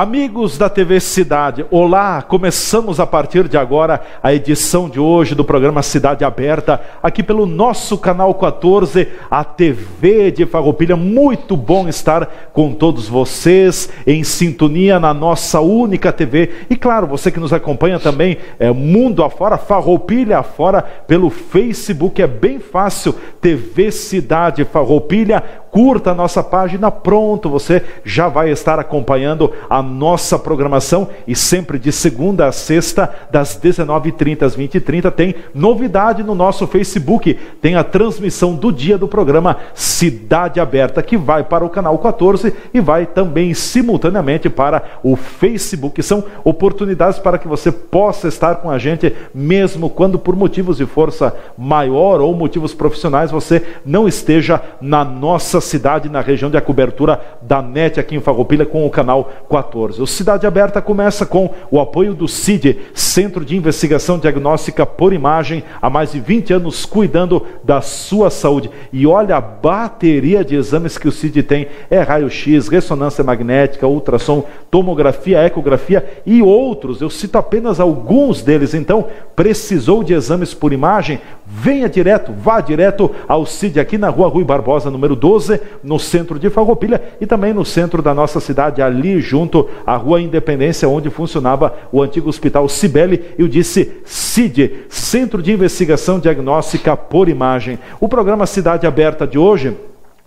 Amigos da TV Cidade, olá! Começamos a partir de agora a edição de hoje do programa Cidade Aberta, aqui pelo nosso canal 14, a TV de Farroupilha. Muito bom estar com todos vocês em sintonia na nossa única TV. E claro, você que nos acompanha também, mundo afora, Farroupilha afora, pelo Facebook, é bem fácil, TV Cidade Farroupilha. Curta a nossa página, pronto, você já vai estar acompanhando a nossa programação, e sempre de segunda a sexta, das 19h30 às 20h30, tem novidade no nosso Facebook, tem a transmissão do dia do programa Cidade Aberta, que vai para o canal 14 e vai também simultaneamente para o Facebook. São oportunidades para que você possa estar com a gente, mesmo quando por motivos de força maior ou motivos profissionais você não esteja na nossa cidade, na região de a cobertura da NET aqui em Farroupilha com o canal 14. O Cidade Aberta começa com o apoio do CID, Centro de Investigação Diagnóstica por Imagem, há mais de 20 anos cuidando da sua saúde. E olha a bateria de exames que o CID tem, é raio-x, ressonância magnética, ultrassom, tomografia, ecografia e outros. Eu cito apenas alguns deles. Então, precisou de exames por imagem? Venha direto, vá direto ao CID aqui na Rua Rui Barbosa, número 12, no centro de Farroupilha, e também no centro da nossa cidade, ali junto à Rua Independência, onde funcionava o antigo Hospital Cibele. Eu disse CID, Centro de Investigação Diagnóstica por Imagem. O programa Cidade Aberta de hoje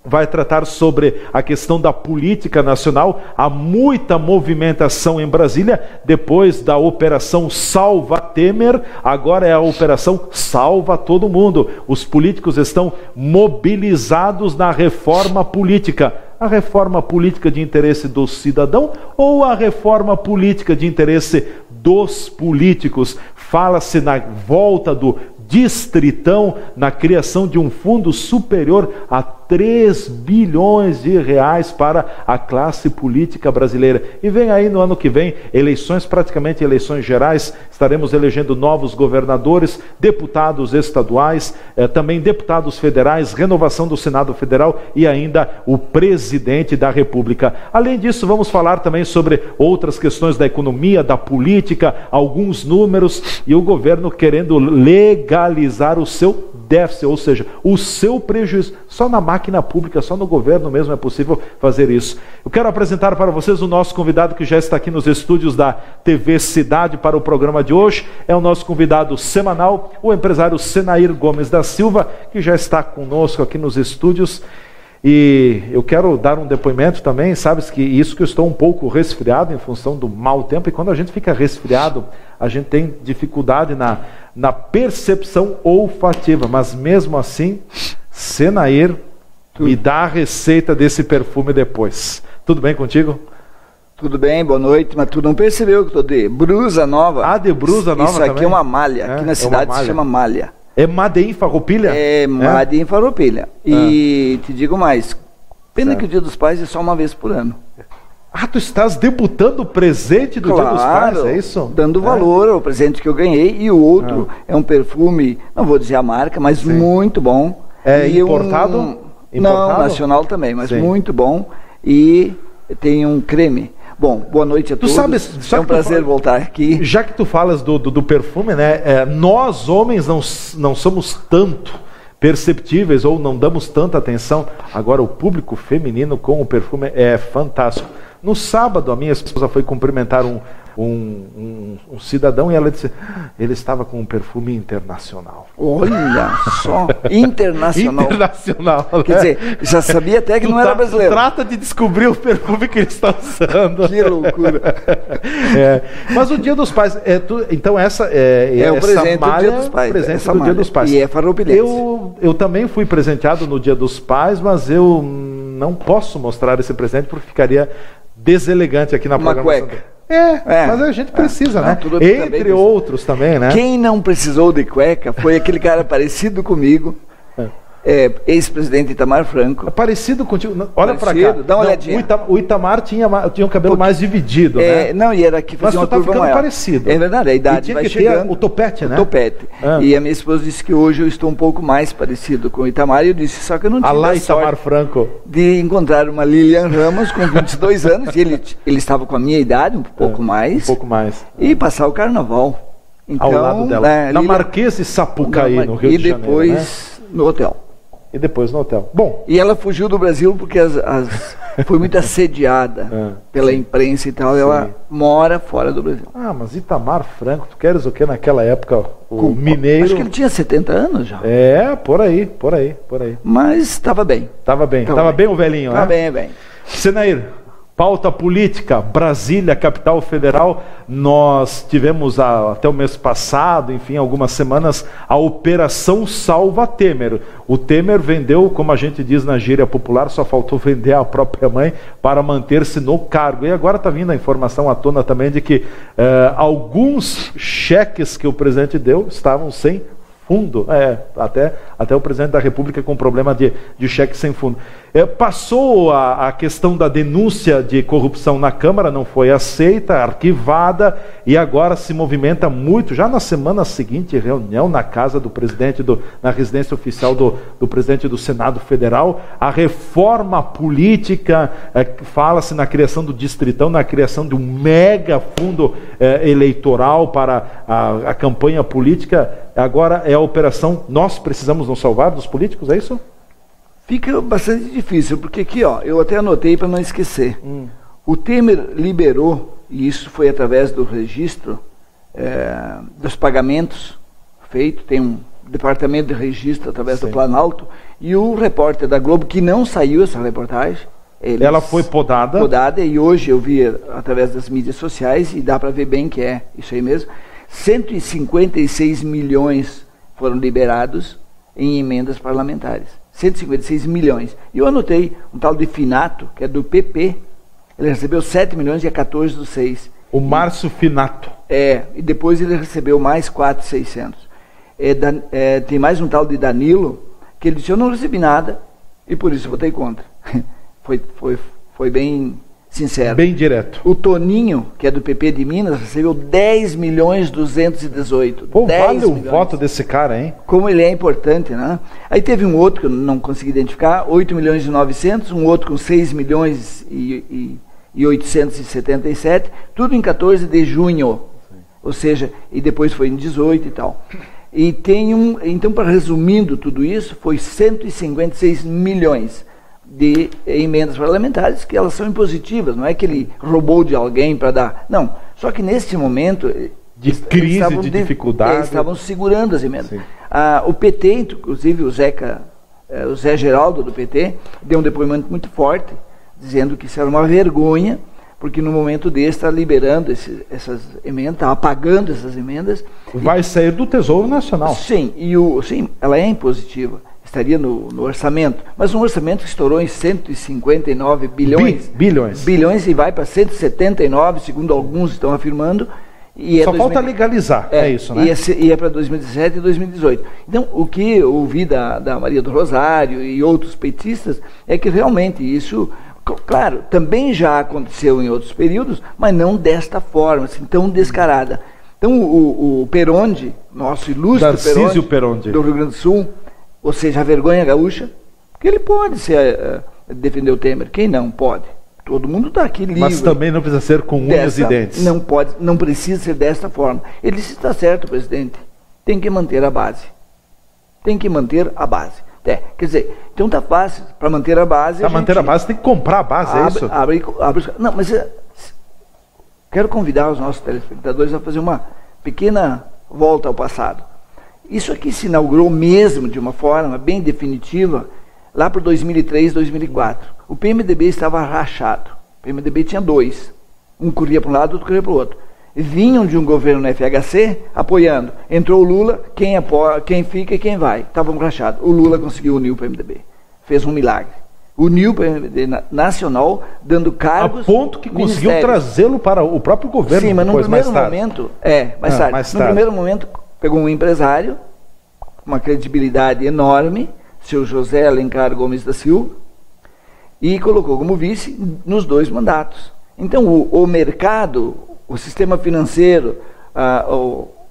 vai tratar sobre a questão da política nacional. Há muita movimentação em Brasília, depois da Operação Salva Temer, agora é a Operação Salva Todo Mundo. Os políticos estão mobilizados na reforma política. A reforma política de interesse do cidadão ou a reforma política de interesse dos políticos? Fala-se na volta do Distritão, na criação de um fundo superior a 3 bilhões de reais para a classe política brasileira. E vem aí no ano que vem eleições, praticamente eleições gerais, estaremos elegendo novos governadores, deputados estaduais, também deputados federais, renovação do Senado Federal e ainda o presidente da República. Além disso, vamos falar também sobre outras questões da economia, da política, alguns números, e o governo querendo legalizar o seu déficit, ou seja, o seu prejuízo. Só na máquina pública, só no governo mesmo é possível fazer isso. Eu quero apresentar para vocês o nosso convidado que já está aqui nos estúdios da TV Cidade para o programa de hoje. É o nosso convidado semanal, o empresário Senair Gomes da Silva, que já está conosco aqui nos estúdios. E eu quero dar um depoimento também, sabes que isso que eu estou um pouco resfriado em função do mau tempo, e quando a gente fica resfriado, a gente tem dificuldade na percepção olfativa, mas mesmo assim, Senair, me dá a receita desse perfume depois. Tudo bem contigo? Tudo bem, boa noite, mas tu não percebeu que eu estou de blusa nova? Ah, de blusa nova também? Isso aqui é uma malha, aqui na cidade se chama malha. É Made in Farroupilha? É Made in Farroupilha. E te digo mais, pena que o Dia dos Pais é só uma vez por ano. Ah, tu estás debutando o presente do Dia dos Pais, é isso? Dando valor ao presente que eu ganhei. E o outro é um perfume, não vou dizer a marca, mas muito bom. É importado? Não, nacional também, mas muito bom. E tem um creme. Bom, boa noite a todos. É um prazer voltar aqui. Já que tu falas do perfume, né? Nós homens não somos tanto perceptíveis ou não damos tanta atenção. Agora o público feminino com o perfume é fantástico. No sábado, a minha esposa foi cumprimentar um cidadão e ela disse, ele estava com um perfume internacional. Olha só, internacional. Internacional, né? Quer dizer, já sabia até que não era brasileiro. Trata de descobrir o perfume que ele está usando. Que loucura. Mas o Dia dos Pais, então essa o presente do Dia dos Pais. Presente do Dia dos Pais. E é farroupilhense. Eu também fui presenteado no Dia dos Pais, mas eu não posso mostrar esse presente porque ficaria deselegante aqui na programação. Cueca. Mas a gente precisa, né? Entre outros também, né? Quem não precisou de cueca foi aquele cara parecido comigo, ex-presidente Itamar Franco. É parecido contigo. Olha para cá. Dá uma olhadinha. O Itamar tinha o cabelo mais dividido, né? Não, e era que fazia uma curva maior. Parecido. É verdade, a idade vai chegando. O topete, né? O topete. E a minha esposa disse que hoje eu estou um pouco mais parecido com o Itamar, e eu disse, só que eu não tive a Itamar Franco. De encontrar uma Lilian Ramos com 22 anos, e ele estava com a minha idade, um pouco mais. Um pouco mais. E passar o carnaval. Então, ao lado dela. Na Marquês de Sapucaí, no Rio de Janeiro. E depois no hotel. E depois no hotel. Bom. E ela fugiu do Brasil porque foi muito assediada pela imprensa e tal. Ela mora fora do Brasil. Ah, mas Itamar Franco, tu queres o que naquela época? O mineiro. Acho que ele tinha 70 anos já. Por aí. Mas estava bem. Estava bem o velhinho, né? Estava bem. Senair, pauta política, Brasília, capital federal. Nós tivemos até o mês passado, enfim, algumas semanas, a Operação Salva Temer. O Temer vendeu, como a gente diz na gíria popular, só faltou vender a própria mãe para manter-se no cargo. E agora está vindo a informação à tona também de que alguns cheques que o presidente deu estavam sem fundo. Até o presidente da República com problema de cheque sem fundo. Passou a questão da denúncia de corrupção na Câmara, não foi aceita, arquivada, e agora se movimenta muito, já na semana seguinte, reunião na casa do presidente, na residência oficial do presidente do Senado Federal, a reforma política, fala-se na criação do Distritão, na criação de um mega fundo eleitoral para a campanha política. Agora é a operação Nós Precisamos Nos Salvar dos Políticos, é isso? Fica bastante difícil, porque aqui, eu até anotei para não esquecer. O Temer liberou, e isso foi através do registro dos pagamentos feito, tem um departamento de registro através do Planalto, e o repórter da Globo, que não saiu essa reportagem, ela foi podada. E hoje eu vi através das mídias sociais, e dá para ver bem que é isso aí mesmo, 156 milhões foram liberados em emendas parlamentares. 156 milhões. E eu anotei um tal de Finato, que é do PP, ele recebeu 7 milhões dia 14/6. O Márcio Finato. E depois ele recebeu mais 4.600. Tem mais um tal de Danilo, que ele disse, eu não recebi nada, e por isso votei contra. Foi bem sincero. Bem direto. O Toninho, que é do PP de Minas, recebeu 10.218. Pô, vale o voto desse cara, hein? Como ele é importante, né? Aí teve um outro que eu não consegui identificar, 8.900.000, um outro com 6.877.000, tudo em 14 de junho. Sim. Ou seja, e depois foi em 18 e tal. E tem então, para resumindo tudo isso, foi 156 milhões de emendas parlamentares, que elas são impositivas, não é que ele roubou de alguém para dar. Não, só que nesse momento de crise, de dificuldade, eles estavam segurando as emendas. O PT, inclusive o Zé Geraldo do PT, deu um depoimento muito forte, dizendo que isso era uma vergonha, porque no momento desse está liberando essas emendas, está apagando essas emendas. Vai sair do Tesouro Nacional. Sim, sim, ela é impositiva. Estaria no orçamento, mas um orçamento que estourou em 159 bilhões. Bilhões e vai para 179, segundo alguns estão afirmando. E só falta legalizar, é isso, né? E é para 2017 e 2018. Então, o que eu ouvi da Maria do Rosário e outros petistas é que realmente isso, claro, também já aconteceu em outros períodos, mas não desta forma, assim, tão descarada. Então, o Peronde, nosso ilustre Peronde, do Rio Grande do Sul, ou seja, a vergonha gaúcha, que ele pode defender o Temer. Quem não pode? Todo mundo está aqui livre. Mas também não precisa ser com unhas e dentes. Não precisa ser desta forma. Ele disse, está certo, presidente. Tem que manter a base. Quer dizer, então está fácil. Para manter a base... Para manter a base tem que comprar a base, é isso? Não, mas quero convidar os nossos telespectadores a fazer uma pequena volta ao passado. Isso aqui se inaugurou mesmo de uma forma bem definitiva lá por 2003, 2004. O PMDB estava rachado. O PMDB tinha dois. Um corria para um lado, outro corria para o outro. Vinham de um governo no FHC apoiando. Entrou o Lula, quem fica e quem vai. Estavam rachados. O Lula conseguiu unir o PMDB. Fez um milagre. Uniu o PMDB nacional, dando cargos... A ponto que conseguiu trazê-lo para o próprio governo. Sim, mas no primeiro momento... mais tarde. No primeiro momento... Pegou um empresário, com uma credibilidade enorme, seu José Alencar Gomes da Silva, e colocou como vice nos 2 mandatos. Então, o mercado, o sistema financeiro,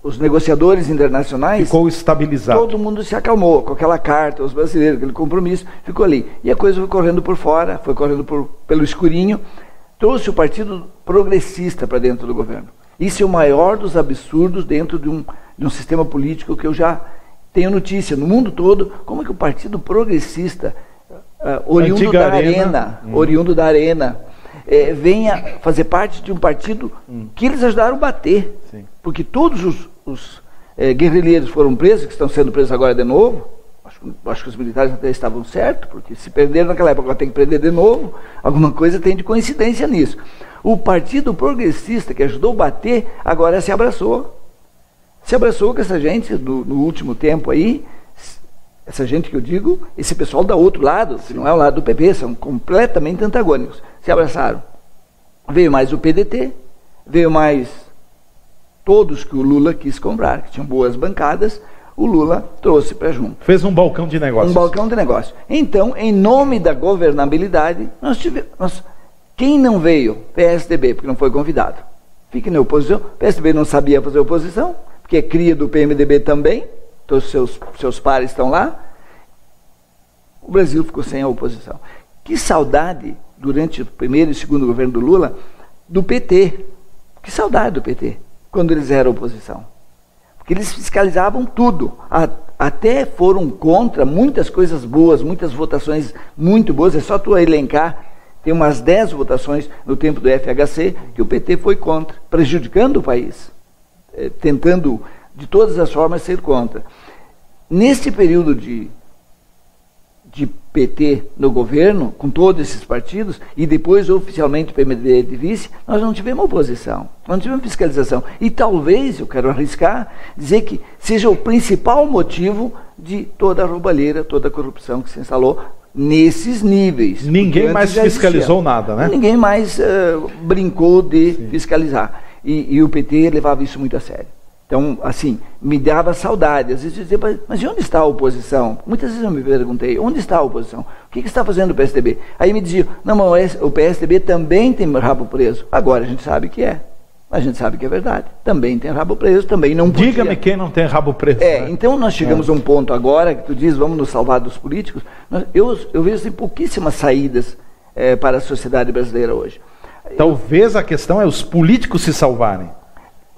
os negociadores internacionais... Ficou estabilizado. Todo mundo se acalmou com aquela carta aos brasileiros, aquele compromisso, ficou ali. E a coisa foi correndo por fora, foi correndo pelo escurinho, trouxe o Partido Progressista para dentro do governo. Isso é o maior dos absurdos dentro de um sistema político que eu já tenho notícia no mundo todo. Como é que o Partido Progressista, oriundo da Arena, venha fazer parte de um partido que eles ajudaram a bater? Sim. Porque todos os guerrilheiros foram presos, que estão sendo presos agora de novo. Acho que os militares até estavam certos, porque se perderam naquela época, agora tem que prender de novo. Alguma coisa tem de coincidência nisso. O Partido Progressista, que ajudou a bater, agora se abraçou. Se abraçou com essa gente no último tempo aí. Essa gente que eu digo, esse pessoal da outro lado, que não é o lado do PP, são completamente antagônicos. Se abraçaram. Veio mais o PDT, veio mais todos que o Lula quis comprar, que tinham boas bancadas, o Lula trouxe para junto. Fez um balcão de negócios. Um balcão de negócios. Então, em nome da governabilidade, quem não veio? PSDB, porque não foi convidado. Fica na oposição. PSDB não sabia fazer oposição, porque é cria do PMDB também, todos seus pares estão lá. O Brasil ficou sem a oposição. Que saudade, durante o primeiro e segundo governo do Lula, do PT. Que saudade do PT, quando eles eram oposição. Porque eles fiscalizavam tudo. Até foram contra muitas coisas boas, muitas votações muito boas. É só tu elencar. Tem umas 10 votações no tempo do FHC que o PT foi contra, prejudicando o país, tentando de todas as formas ser contra. Nesse período de PT no governo, com todos esses partidos, e depois oficialmente o PMDB de vice, nós não tivemos oposição, não tivemos fiscalização. E talvez, eu quero arriscar, dizer que seja o principal motivo de toda a roubalheira, toda a corrupção que se instalou nesses níveis. Ninguém mais fiscalizou nada, né? Ninguém mais brincou de fiscalizar. E o PT levava isso muito a sério. Então, assim, me dava saudade. Às vezes eu dizia, mas e onde está a oposição? Muitas vezes eu me perguntei, onde está a oposição? O que está fazendo o PSDB? Aí me diziam, não, mas o PSDB também tem rabo preso. Agora a gente sabe que é. A gente sabe que é verdade. Também tem rabo preso, também não podia. Diga-me quem não tem rabo preso. Né? Então nós chegamos a um ponto agora, que tu diz, vamos nos salvar dos políticos. Eu vejo assim, pouquíssimas saídas para a sociedade brasileira hoje. Talvez a questão é os políticos se salvarem.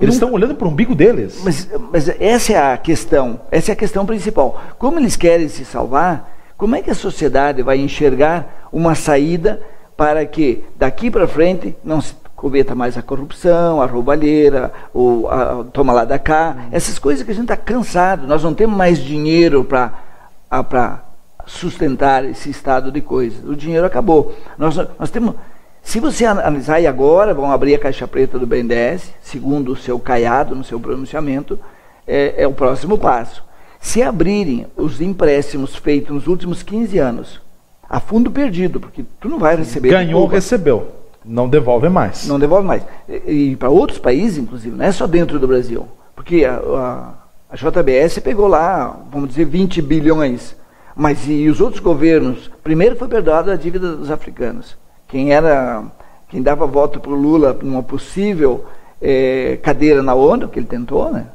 Eles estão olhando para o umbigo deles. Mas essa é a questão principal. Como eles querem se salvar, como é que a sociedade vai enxergar uma saída para que daqui para frente não se cometa mais a corrupção, a roubalheira, a toma lá da cá, essas coisas que a gente está cansado. Nós não temos mais dinheiro para sustentar esse estado de coisas. O dinheiro acabou. Nós temos... Se você analisar, e agora vão abrir a caixa preta do BNDES, segundo o seu Caiado, no seu pronunciamento, é o próximo passo. Se abrirem os empréstimos feitos nos últimos 15 anos, a fundo perdido, porque tu não vai receber... Ganhou, recebeu. Não devolve mais. Não devolve mais. E para outros países, inclusive, não é só dentro do Brasil. Porque a JBS pegou lá, vamos dizer, 20 bilhões. Mas e os outros governos? Primeiro foi perdoada a dívida dos africanos. Quem dava voto para o Lula numa possível cadeira na ONU, que ele tentou, né,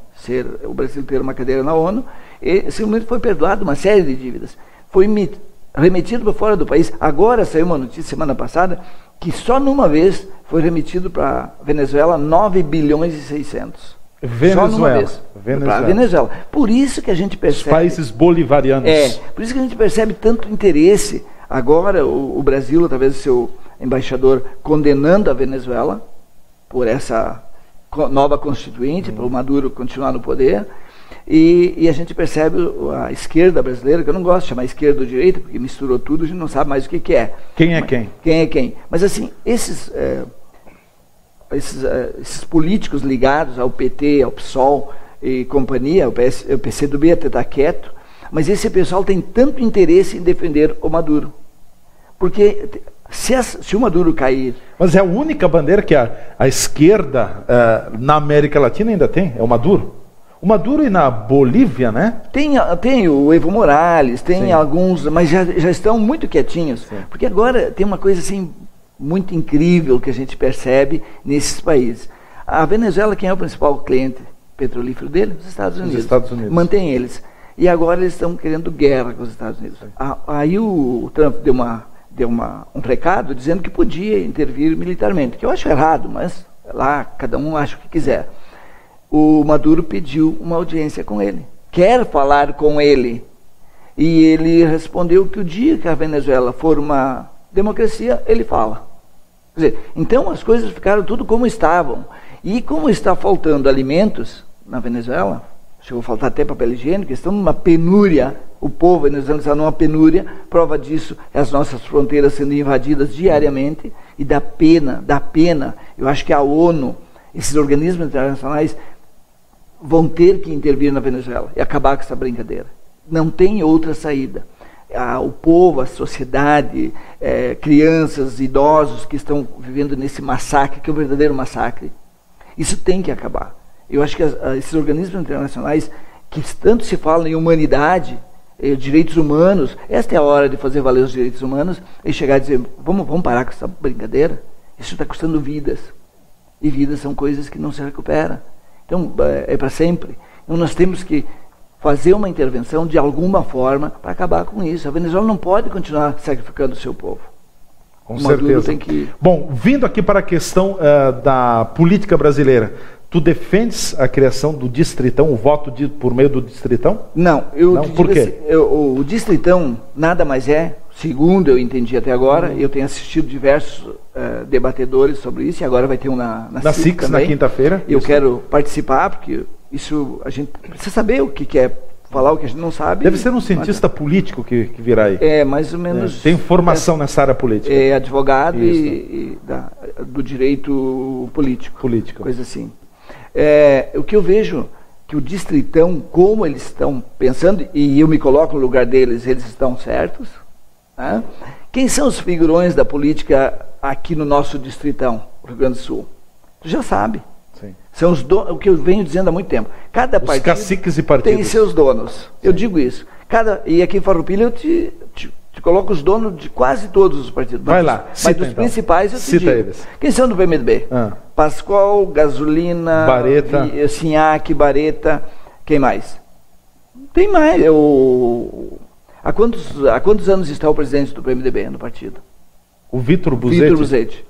o Brasil ter uma cadeira na ONU, esse momento foi perdoado uma série de dívidas. Foi remetido para fora do país. Agora saiu uma notícia semana passada que só numa vez foi remetido para a Venezuela 9 bilhões e 600. Venezuela. Só numa vez. Para a Venezuela. Por isso que a gente percebe... Os países bolivarianos. Por isso que a gente percebe tanto interesse. Agora o Brasil, através do seu embaixador, condenando a Venezuela por essa nova constituinte, para o Maduro continuar no poder, e a gente percebe a esquerda brasileira, que eu não gosto de chamar esquerda ou direita, porque misturou tudo, a gente não sabe mais o que é. Quem é quem? Quem é quem. Mas assim, esses políticos ligados ao PT, ao PSOL e companhia, o PCdoB até está quieto, mas esse pessoal tem tanto interesse em defender o Maduro. Porque se o Maduro cair... Mas é a única bandeira que a esquerda na América Latina ainda tem, é o Maduro. O Maduro e na Bolívia, né? Tem o Evo Morales, tem alguns, mas já estão muito quietinhos. Sim. Porque agora tem uma coisa assim muito incrível que a gente percebe nesses países. A Venezuela, quem é o principal cliente petrolífero dele? Os Estados Unidos. Os Estados Unidos. Mantém eles. E agora eles estão querendo guerra com os Estados Unidos. Aí o Trump deu um recado dizendo que podia intervir militarmente, que eu acho errado, mas lá cada um acha o que quiser. O Maduro pediu uma audiência com ele, quer falar com ele, e ele respondeu que o dia que a Venezuela for uma democracia, ele fala. Quer dizer, então as coisas ficaram tudo como estavam, e como está faltando alimentos na Venezuela, chegou a faltar até papel higiênico, estão numa penúria, o povo venezuelano está numa penúria, prova disso é as nossas fronteiras sendo invadidas diariamente, e dá pena, eu acho que a ONU, esses organismos internacionais, vão ter que intervir na Venezuela e acabar com essa brincadeira. Não tem outra saída. O povo, a sociedade, crianças, idosos que estão vivendo nesse massacre, que é um verdadeiro massacre, isso tem que acabar. Eu acho que esses organismos internacionais, que tanto se falam em humanidade, direitos humanos, esta é a hora de fazer valer os direitos humanos e chegar a dizer, vamos parar com essa brincadeira? Isso está custando vidas. E vidas são coisas que não se recuperam. Então, é para sempre. Então, nós temos que fazer uma intervenção de alguma forma para acabar com isso. A Venezuela não pode continuar sacrificando o seu povo. Com certeza. Tem que... Bom, vindo aqui para a questão da política brasileira, tu defendes a criação do Distritão, o voto por meio do Distritão? Não. Por quê? O Distritão nada mais é, segundo eu entendi até agora, eu tenho assistido diversos debatedores sobre isso, e agora vai ter um na SIC também. Na quinta-feira. Eu quero participar, porque isso a gente precisa saber o que é falar, o que a gente não sabe. Deve ser um cientista político que virá aí. Mais ou menos. Tem formação nessa área política. É advogado do direito político. Coisa assim. O que eu vejo que o Distritão, como eles estão pensando, e eu me coloco no lugar deles, eles estão certos. Né? Quem são os figurões da política aqui no nosso Distritão, Rio Grande do Sul? Tu já sabe. Sim. São o que eu venho dizendo há muito tempo. Cada partido caciques e partidos tem seus donos. Sim. Eu digo isso. E aqui em Farroupilha eu te coloco os donos de quase todos os partidos. Vai lá. Mas dos principais eu te digo. Eles. Quem são do PMDB? Pascoal, Gasolina, Bareta, Sinhac, Bareta. Quem mais? Tem mais. Há quantos anos está o presidente do PMDB no partido? O Vitor Buzetti. Vitor Buzetti.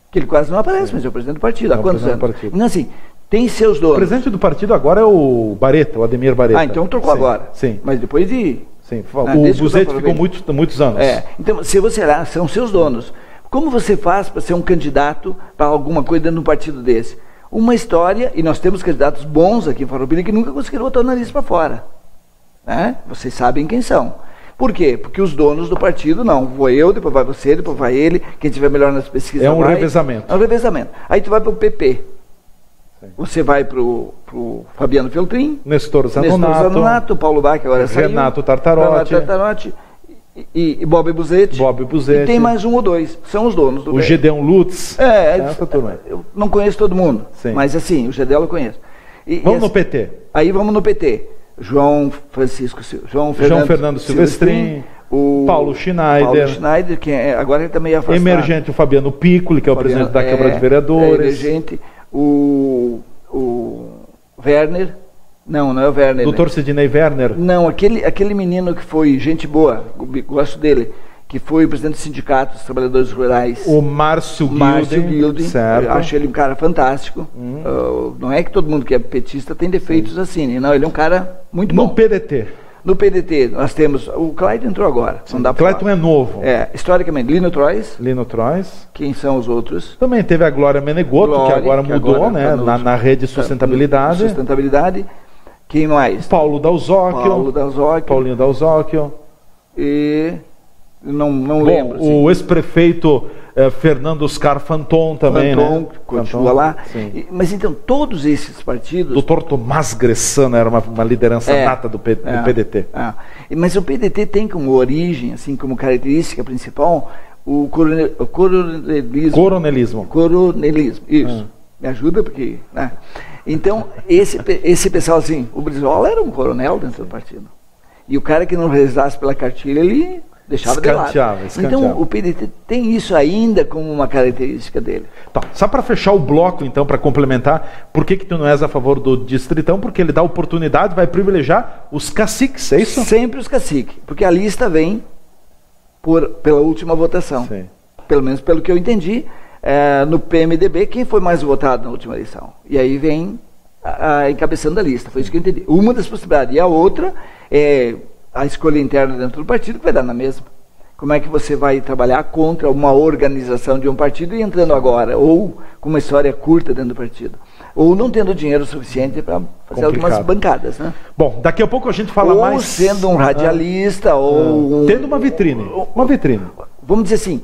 Que ele quase não aparece, mas é o presidente do partido. Há quantos anos? Então, assim, tem seus donos. O presidente do partido agora é o Bareta, o Ademir Bareta. Então trocou agora. Sim. Mas depois de... Sim. O Buzetti ficou muitos anos. Então, se você lá, são seus donos. Como você faz para ser um candidato para alguma coisa dentro de um partido desse? Uma história, e nós temos candidatos bons aqui em Farroupilha que nunca conseguiram botar o nariz para fora. Né? Vocês sabem quem são. Por quê? Porque os donos do partido, não, vou eu, depois vai você, depois vai ele, quem tiver melhor nas pesquisas vai. É um revezamento. Aí tu vai para o PP. Sim. Você vai para o Fabiano Feltrin, Nestor Zanonato, Paulo Bach, agora saiu, Renato Tartarotti e Bob Buzetti. E tem mais um ou dois, são os donos do PP. O Gedeon Lutz. Eu não conheço todo mundo, mas assim, o Gedeon eu conheço. Vamos no PT. Aí vamos no PT. João Fernando Silvestrin, o Paulo Schneider, que agora ele também é afastado. Emergente o Fabiano Piccoli, que é o presidente da Câmara de Vereadores. Emergente, o Werner, não é o Werner. Doutor Sidney Werner. Não, aquele menino que foi gente boa, gosto dele, que foi presidente do Sindicato dos Trabalhadores Rurais. O Márcio Guilden. Certo. Eu acho ele um cara fantástico. Não é que todo mundo que é petista tem defeitos assim. Não, ele é um cara muito bom. No PDT nós temos... O Clayton entrou agora. O Clayton é novo. Historicamente, Lino Trois. Quem são os outros? Também teve a Glória Menegotto, que agora mudou, né? Na rede Sustentabilidade. Quem mais? Paulinho Dalzocchio. E... Não lembro. Assim. O ex-prefeito Fernando Oscar Fanton também, continua lá. Mas então, todos esses partidos... Doutor Tomás Gressano era uma liderança nata do PDT. Mas o PDT tem como origem, assim, como característica principal, o coronelismo. Coronelismo. Isso. Me ajuda, porque... Né? Então, esse pessoal, assim, o Brizola era um coronel dentro do partido. E o cara que não rezasse pela cartilha, ele deixava de lado. Então, o PDT tem isso ainda como uma característica dele. Tá. Só para fechar o bloco, então, para complementar, por que tu não és a favor do distritão? Porque ele dá oportunidade, vai privilegiar os caciques, é isso? Sempre os caciques, porque a lista vem pela última votação. Sim. Pelo menos pelo que eu entendi, no PMDB, quem foi mais votado na última eleição? E aí vem encabeçando a lista, foi isso que eu entendi. Uma das possibilidades. E a outra é a escolha interna dentro do partido, que vai dar na mesma. Como é que você vai trabalhar contra uma organização de um partido e entrando agora, ou com uma história curta dentro do partido, ou não tendo dinheiro suficiente para fazer algumas bancadas, né? Bom, daqui a pouco a gente fala mais... Ou sendo um radialista, ou... Tendo uma vitrine. Vamos dizer assim,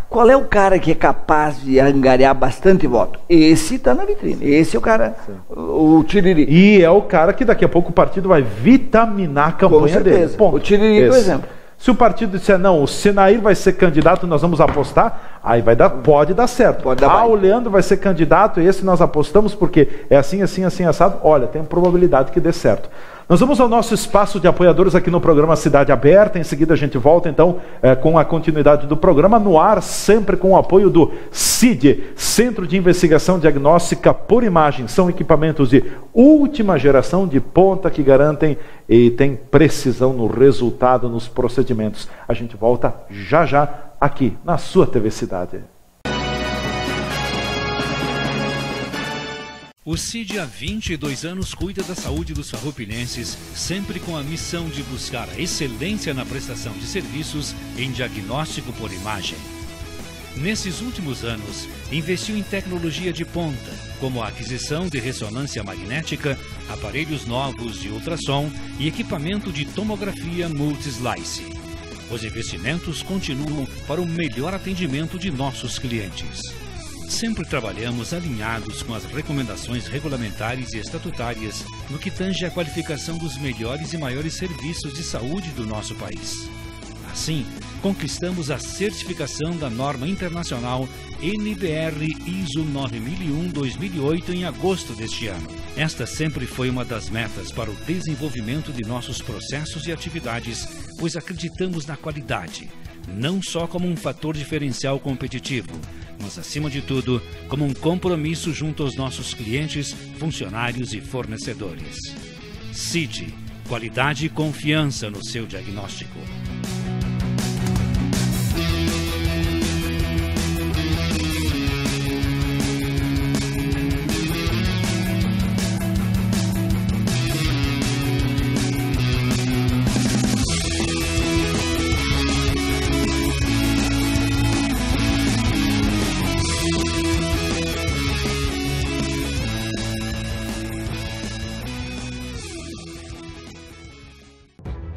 qual é o cara que é capaz de angariar bastante voto? Esse está na vitrine, esse é o cara, o Tiriri. E é o cara que daqui a pouco o partido vai vitaminar a campanha dele. O Tiriri, por exemplo. Se o partido disser, não, o Senair vai ser candidato, nós vamos apostar, aí pode dar certo. O Leandro vai ser candidato, esse nós apostamos porque é assim, assim, assim, assado. Olha, tem probabilidade que dê certo. Nós vamos ao nosso espaço de apoiadores aqui no programa Cidade Aberta. Em seguida a gente volta então com a continuidade do programa no ar, sempre com o apoio do CID, Centro de Investigação Diagnóstica por Imagem. São equipamentos de última geração, de ponta, que garantem e tem precisão no resultado, nos procedimentos. A gente volta já já aqui na sua TV Cidade. O CID há 22 anos cuida da saúde dos farroupilhenses, sempre com a missão de buscar a excelência na prestação de serviços em diagnóstico por imagem. Nesses últimos anos, investiu em tecnologia de ponta, como a aquisição de ressonância magnética, aparelhos novos de ultrassom e equipamento de tomografia multislice. Os investimentos continuam para o melhor atendimento de nossos clientes. Sempre trabalhamos alinhados com as recomendações regulamentares e estatutárias no que tange à qualificação dos melhores e maiores serviços de saúde do nosso país. Assim, conquistamos a certificação da norma internacional NBR ISO 9001-2008 em agosto deste ano. Esta sempre foi uma das metas para o desenvolvimento de nossos processos e atividades, pois acreditamos na qualidade, não só como um fator diferencial competitivo, mas, acima de tudo, como um compromisso junto aos nossos clientes, funcionários e fornecedores. CID, qualidade e confiança no seu diagnóstico.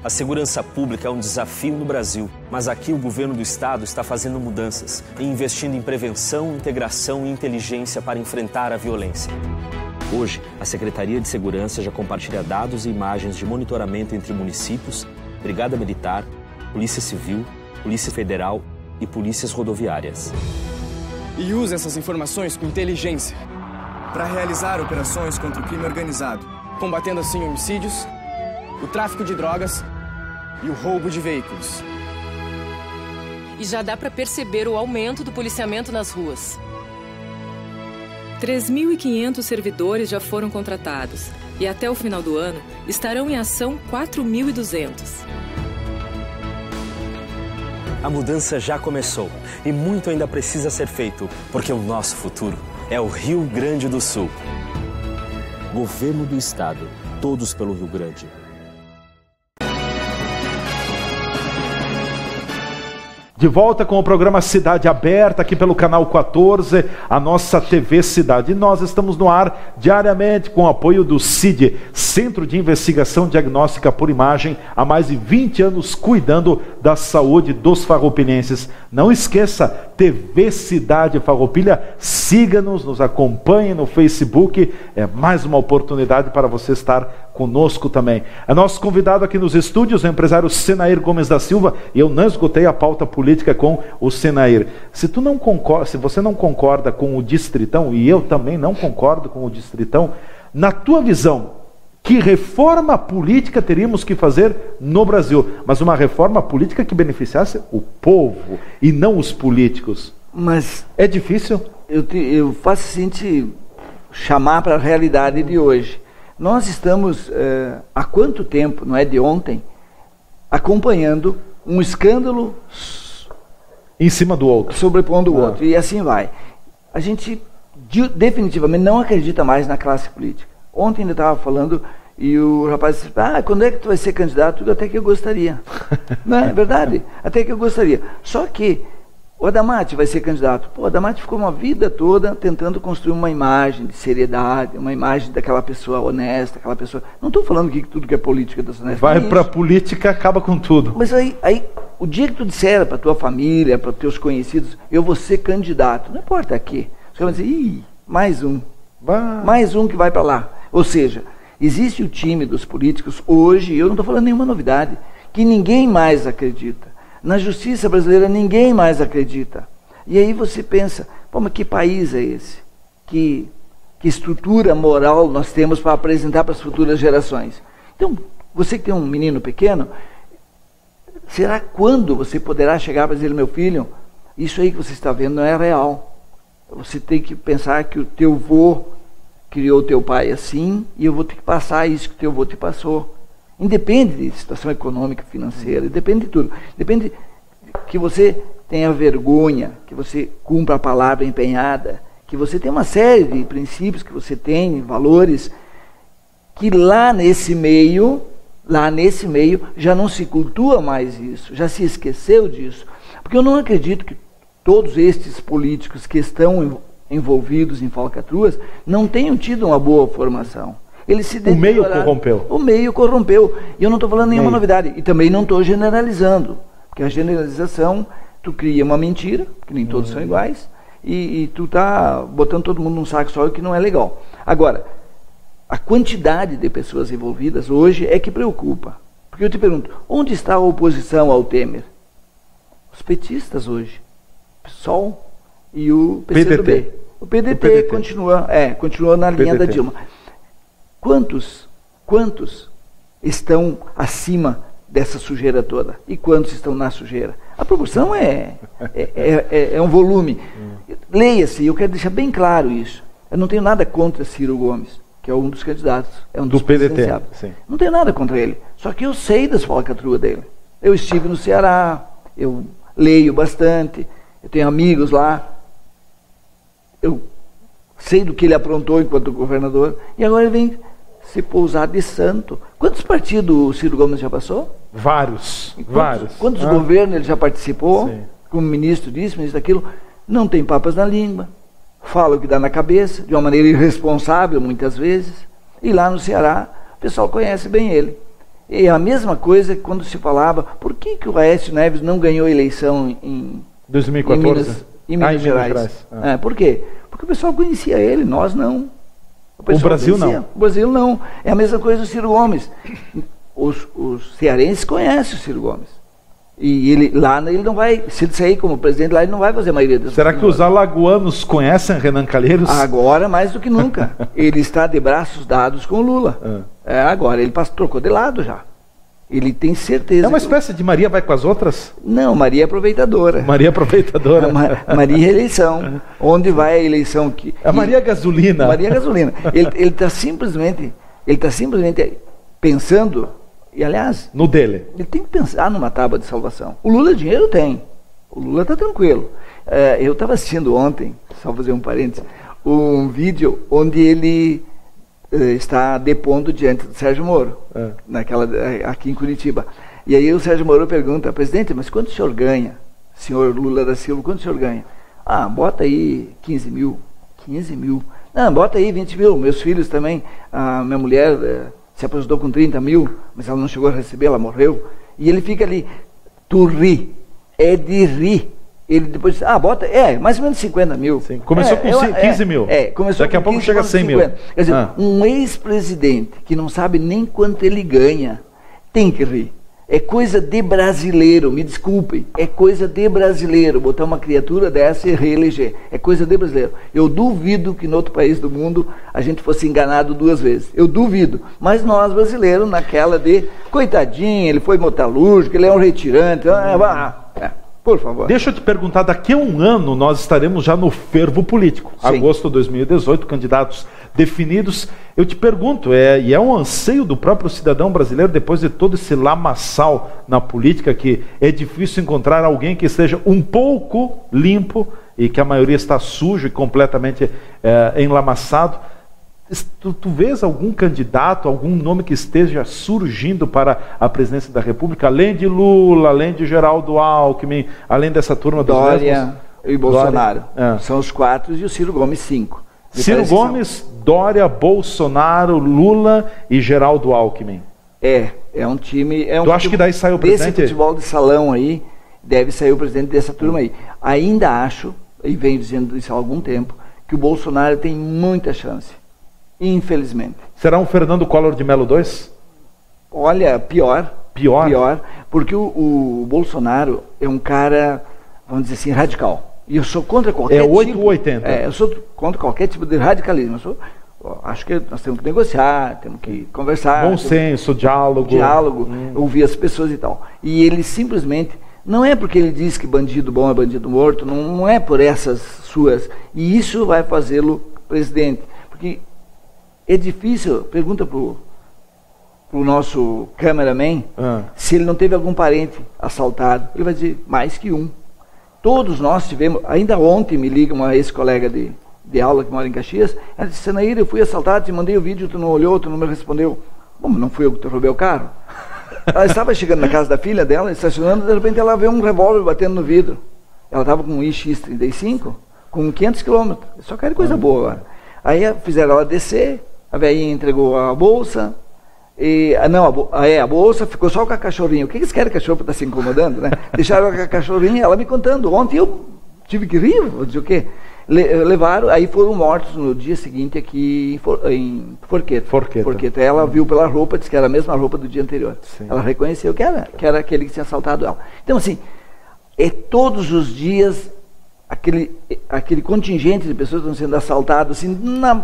A segurança pública é um desafio no Brasil, mas aqui o governo do estado está fazendo mudanças e investindo em prevenção, integração e inteligência para enfrentar a violência. Hoje, a Secretaria de Segurança já compartilha dados e imagens de monitoramento entre municípios, Brigada Militar, Polícia Civil, Polícia Federal e polícias rodoviárias. E usa essas informações com inteligência para realizar operações contra o crime organizado, combatendo assim homicídios, o tráfico de drogas e o roubo de veículos. E já dá para perceber o aumento do policiamento nas ruas. 3.500 servidores já foram contratados e até o final do ano estarão em ação 4.200. A mudança já começou e muito ainda precisa ser feito, porque o nosso futuro é o Rio Grande do Sul. Governo do Estado, todos pelo Rio Grande. De volta com o programa Cidade Aberta, aqui pelo canal 14, a nossa TV Cidade. E nós estamos no ar diariamente com o apoio do CID, Centro de Investigação Diagnóstica por Imagem, há mais de 20 anos cuidando da saúde dos farroupilhenses. Não esqueça, TV Cidade Farroupilha, siga-nos, nos acompanhe no Facebook, é mais uma oportunidade para você estar conosco também. É nosso convidado aqui nos estúdios, o empresário Senair Gomes da Silva, e eu não esgotei a pauta política com o Senair. Se você não concorda com o distritão, e eu também não concordo com o distritão, Na tua visão, que reforma política teríamos que fazer no Brasil? Mas uma reforma política que beneficiasse o povo e não os políticos. Mas é difícil? Eu faço assim te chamar para a realidade de hoje. Nós estamos, há quanto tempo, não é de ontem, acompanhando um escândalo em cima do outro, sobrepondo o outro, e assim vai. A gente definitivamente não acredita mais na classe política. Ontem ainda estava falando e o rapaz disse, quando é que tu vai ser candidato? Até que eu gostaria. Não é verdade? Até que eu gostaria. Só que o Adamati vai ser candidato. O Adamati ficou uma vida toda tentando construir uma imagem de seriedade, uma imagem daquela pessoa honesta, aquela pessoa... Não estou falando que tudo que é política é desonesta. Vai para a política, acaba com tudo. Mas aí, o dia que tu disser para tua família, para teus conhecidos, eu vou ser candidato, não importa aqui. Os caras vão dizer, mais um. Mais um que vai para lá. Ou seja, existe o time dos políticos hoje, eu não estou falando nenhuma novidade, que ninguém mais acredita. Na justiça brasileira ninguém mais acredita. E aí você pensa, mas que país é esse? Que estrutura moral nós temos para apresentar para as futuras gerações? Então, você que tem um menino pequeno, será quando você poderá chegar para dizer, meu filho, isso aí que você está vendo não é real. Você tem que pensar que o teu avô criou teu pai assim, e eu vou ter que passar isso que teu avô te passou. Independe de situação econômica, financeira, depende de tudo. Depende que você tenha vergonha, que você cumpra a palavra empenhada, que você tenha uma série de princípios que você tem, valores, que lá nesse meio já não se cultua mais isso, já se esqueceu disso. Porque eu não acredito que todos estes políticos que estão envolvidos em falcatruas não tenham tido uma boa formação. Eles se o meio corrompeu. O meio corrompeu. E eu não estou falando nenhuma novidade. E também não estou generalizando. Porque a generalização, tu cria uma mentira, que nem todos são iguais, e tu está botando todo mundo num saco só, que não é legal. Agora, a quantidade de pessoas envolvidas hoje é que preocupa. Porque eu te pergunto, onde está a oposição ao Temer? Os petistas hoje. O PSOL e o PCdoB. O PDT continua na linha da Dilma. Quantos estão acima dessa sujeira toda? E quantos estão na sujeira? A proporção é um volume. Leia-se, eu quero deixar bem claro isso. Eu não tenho nada contra Ciro Gomes, que é um dos candidatos. É um dos do PDT. Sim. Não tenho nada contra ele. Só que eu sei das falcatruas dele. Eu estive no Ceará, eu leio bastante, eu tenho amigos lá. Eu sei do que ele aprontou enquanto governador. E agora ele vem se pousar de santo. Quantos partidos o Ciro Gomes já passou? Vários. Quantos governos ele já participou? Sim. Como ministro disso, ministro daquilo? Não tem papas na língua. Fala o que dá na cabeça, de uma maneira irresponsável muitas vezes. E lá no Ceará, o pessoal conhece bem ele. E a mesma coisa que quando se falava, por que o Aécio Neves não ganhou eleição em 2014? Em Minas Gerais. Por quê? Porque o pessoal conhecia ele, nós não. O Brasil conhecia. Não. O Brasil não. É a mesma coisa do Ciro Gomes. Os cearenses conhecem o Ciro Gomes. E ele não vai, se ele sair como presidente lá, ele não vai fazer a maioria das Será que os alagoanos conhecem Renan Calheiros? Agora mais do que nunca. Ele está de braços dados com o Lula. Agora, ele trocou de lado já. Ele tem certeza. É uma espécie de Maria vai com as outras? Não, Maria é aproveitadora. Maria aproveitadora. Maria é eleição. Onde vai a eleição? A Maria Gasolina. Maria Gasolina. Ele está simplesmente pensando, e aliás... No dele. Ele tem que pensar numa tábua de salvação. O Lula dinheiro tem. O Lula está tranquilo. Eu estava assistindo ontem, só fazer um parênteses, um vídeo onde ele... está depondo diante do Sérgio Moro, aqui em Curitiba. E aí o Sérgio Moro pergunta, presidente, mas quanto o senhor ganha? Senhor Lula da Silva, quanto o senhor ganha? Bota aí 15 mil. 15 mil. Não, bota aí 20 mil. Meus filhos também. A minha mulher se aposentou com 30 mil, mas ela não chegou a receber, ela morreu. E ele fica ali, tu ri, é de rir. Ele depois disse, bota, mais ou menos 50 mil. Sim. Começou com 15 mil. Começou Daqui a pouco chega a 100 mil. Quer dizer, um ex-presidente que não sabe nem quanto ele ganha, tem que rir. É coisa de brasileiro, me desculpem, é coisa de brasileiro botar uma criatura dessa e reeleger. É coisa de brasileiro. Eu duvido que em outro país do mundo a gente fosse enganado 2 vezes. Eu duvido. Mas nós, brasileiros, naquela de, coitadinho, ele foi metalúrgico, ele é um retirante, por favor. Deixa eu te perguntar, daqui a 1 ano nós estaremos já no fervo político. Sim. Agosto de 2018, candidatos definidos. Eu te pergunto, e é um anseio do próprio cidadão brasileiro, depois de todo esse lamaçal na política, que é difícil encontrar alguém que esteja um pouco limpo, e que a maioria está sujo e completamente enlamaçado. Tu vês algum candidato, algum nome que esteja surgindo para a presidência da República, além de Lula, além de Geraldo Alckmin, além dessa turma dos Dória e Bolsonaro. São os 4 e o Ciro Gomes 5. Ciro Gomes, Dória, Bolsonaro, Lula e Geraldo Alckmin. É um time... Tu acha que daí sai o presidente? Desse futebol de salão aí, deve sair o presidente dessa turma aí. Ainda acho, e venho dizendo isso há algum tempo, que o Bolsonaro tem muita chance. Infelizmente. Será um Fernando Collor de Mello 2? Olha, pior, porque o Bolsonaro é um cara, vamos dizer assim, radical. E eu sou contra qualquer tipo... 8 ou 80. Eu sou contra qualquer tipo de radicalismo. Acho que nós temos que negociar, temos que conversar. Bom senso, diálogo. Ouvir as pessoas e tal. E ele simplesmente... Não é porque ele diz que bandido bom é bandido morto, não é por essas suas... E isso vai fazê-lo presidente. Porque... É difícil, pergunta pro nosso cameraman, se ele não teve algum parente assaltado. Ele vai dizer, mais que um. Todos nós tivemos, ainda ontem me liga uma ex-colega de aula que mora em Caxias, ela disse, Sanaíra, eu fui assaltado, te mandei o vídeo, tu não olhou, tu não me respondeu. Bom, não fui eu que te roubei o carro. Ela estava chegando na casa da filha dela, estacionando, de repente ela vê um revólver batendo no vidro. Ela estava com um IX-35, com 500 km. Só quero coisa boa agora. Aí fizeram ela descer, a velhinha entregou a bolsa, a bolsa ficou só com a cachorrinha. O que eles querem cachorro para estar se incomodando, né? Deixaram a cachorrinha, ela me contando. Ontem eu tive que rir, vou dizer o quê? Levaram, aí foram mortos no dia seguinte aqui em Forqueta. Ela viu pela roupa, disse que era a mesma roupa do dia anterior. Sim. Ela reconheceu que era aquele que tinha assaltado ela. Então, assim, todos os dias... Aquele contingente de pessoas que estão sendo assaltadas,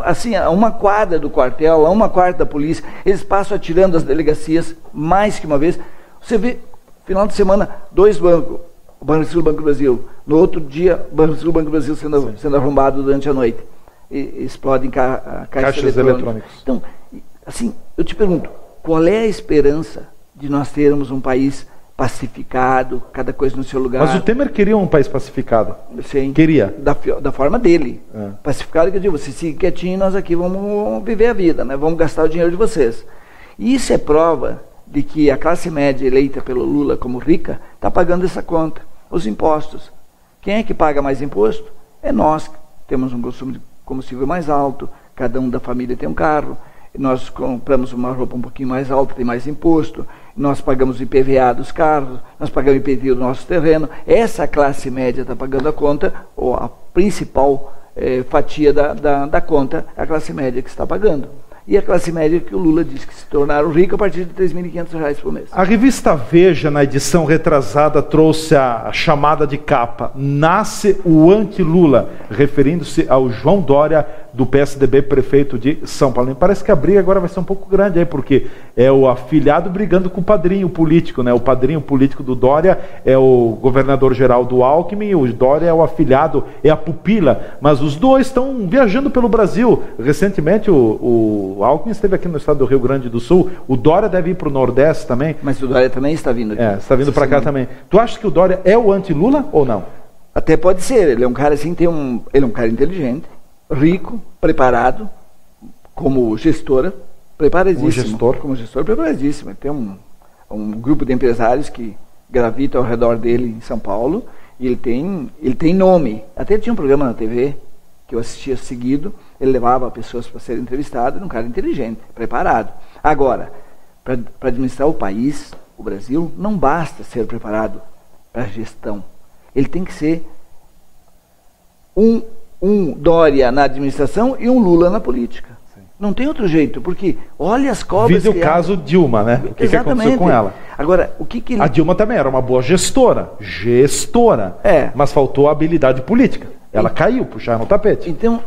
assim, a 1 quadra do quartel, a 1 quadra da polícia, eles passam atirando as delegacias mais que uma vez. Você vê, final de semana, 2 bancos, o Banco Sul e o Banco do Brasil. No outro dia, o Banco Sul e o Banco do Brasil sendo arrombado durante a noite. Explodem caixas eletrônicas. Então, assim, eu te pergunto, qual é a esperança de nós termos um país pacificado, cada coisa no seu lugar? Mas o Temer queria um país pacificado. Sim. Queria. Da forma dele. Pacificado, que eu digo, você fique quietinho, nós aqui vamos viver a vida, né? Vamos gastar o dinheiro de vocês. E isso é prova de que a classe média eleita pelo Lula como rica está pagando essa conta, os impostos. Quem é que paga mais imposto? É nós, que temos um consumo de combustível mais alto, cada um da família tem um carro, nós compramos uma roupa um pouquinho mais alta, tem mais imposto, nós pagamos IPVA dos carros, nós pagamos IPTU do nosso terreno. Essa classe média está pagando a conta, ou a principal fatia da conta, é a classe média que está pagando. E a classe média que o Lula disse que se tornaram ricos a partir de R$ 3.500 por mês. A revista Veja, na edição retrasada, trouxe a chamada de capa: Nasce o anti-Lula, referindo-se ao João Dória, do PSDB, prefeito de São Paulo. E parece que a briga agora vai ser um pouco grande aí, porque é o afilhado brigando com o padrinho político, né? O padrinho político do Dória é o governador Geraldo Alckmin, o Dória é o afilhado, é a pupila, mas os dois estão viajando pelo Brasil. Recentemente o Alckmin esteve aqui no estado do Rio Grande do Sul, o Dória deve ir para o Nordeste também. Mas o Dória também está vindo aqui. Está vindo para cá também. Tu acha que o Dória é o anti-Lula ou não? Até pode ser, ele é um cara assim, ele é um cara inteligente, rico, preparado, como gestora, preparadíssimo. Como gestor, preparadíssimo. Tem um grupo de empresários que gravita ao redor dele em São Paulo, e ele tem nome. Até tinha um programa na TV que eu assistia seguido, ele levava pessoas para serem entrevistadas, um cara inteligente, preparado. Agora, para administrar o país, o Brasil, não basta ser preparado para a gestão. Ele tem que ser um Dória na administração e um Lula na política. Sim. Não tem outro jeito, porque olha as cobras. Vide o caso Dilma, né? O que aconteceu com ela? Agora, o que ele... A Dilma também era uma boa gestora, mas faltou a habilidade política. Ela caiu, puxaram no tapete. Então,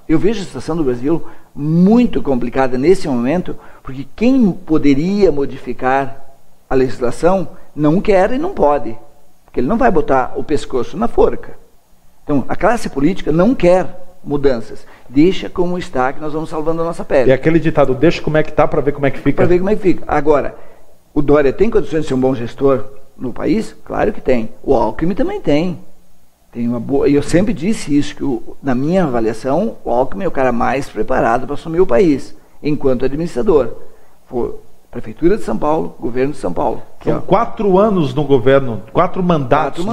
eu vejo a situação do Brasil muito complicada nesse momento, porque quem poderia modificar a legislação não quer e não pode, porque ele não vai botar o pescoço na forca. Então, a classe política não quer mudanças. Deixa como está, que nós vamos salvando a nossa pele. É aquele ditado, deixa como é que está para ver como é que fica. Para ver como é que fica. Agora, o Dória tem condições de ser um bom gestor no país? Claro que tem. O Alckmin também tem. Tem uma boa... Eu sempre disse isso, que na minha avaliação, o Alckmin é o cara mais preparado para assumir o país, enquanto administrador. Foi Prefeitura de São Paulo, Governo de São Paulo. São 4 anos no governo, 4 mandatos,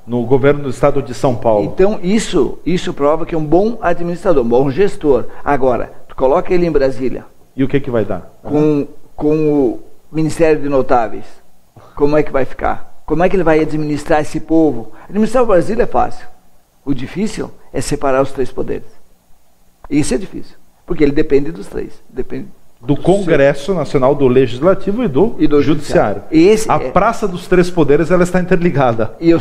no governo do estado de São Paulo. Então, isso prova que é um bom administrador, um bom gestor. Agora, tu coloca ele em Brasília. E o que vai dar? Com o Ministério de Notáveis. Como é que vai ficar? Como é que ele vai administrar esse povo? Administrar o Brasil é fácil. O difícil é separar os 3 poderes. Isso é difícil, porque ele depende dos 3. Depende do Congresso Nacional, do Legislativo e do Judiciário. A praça dos 3 poderes, ela está interligada. E eu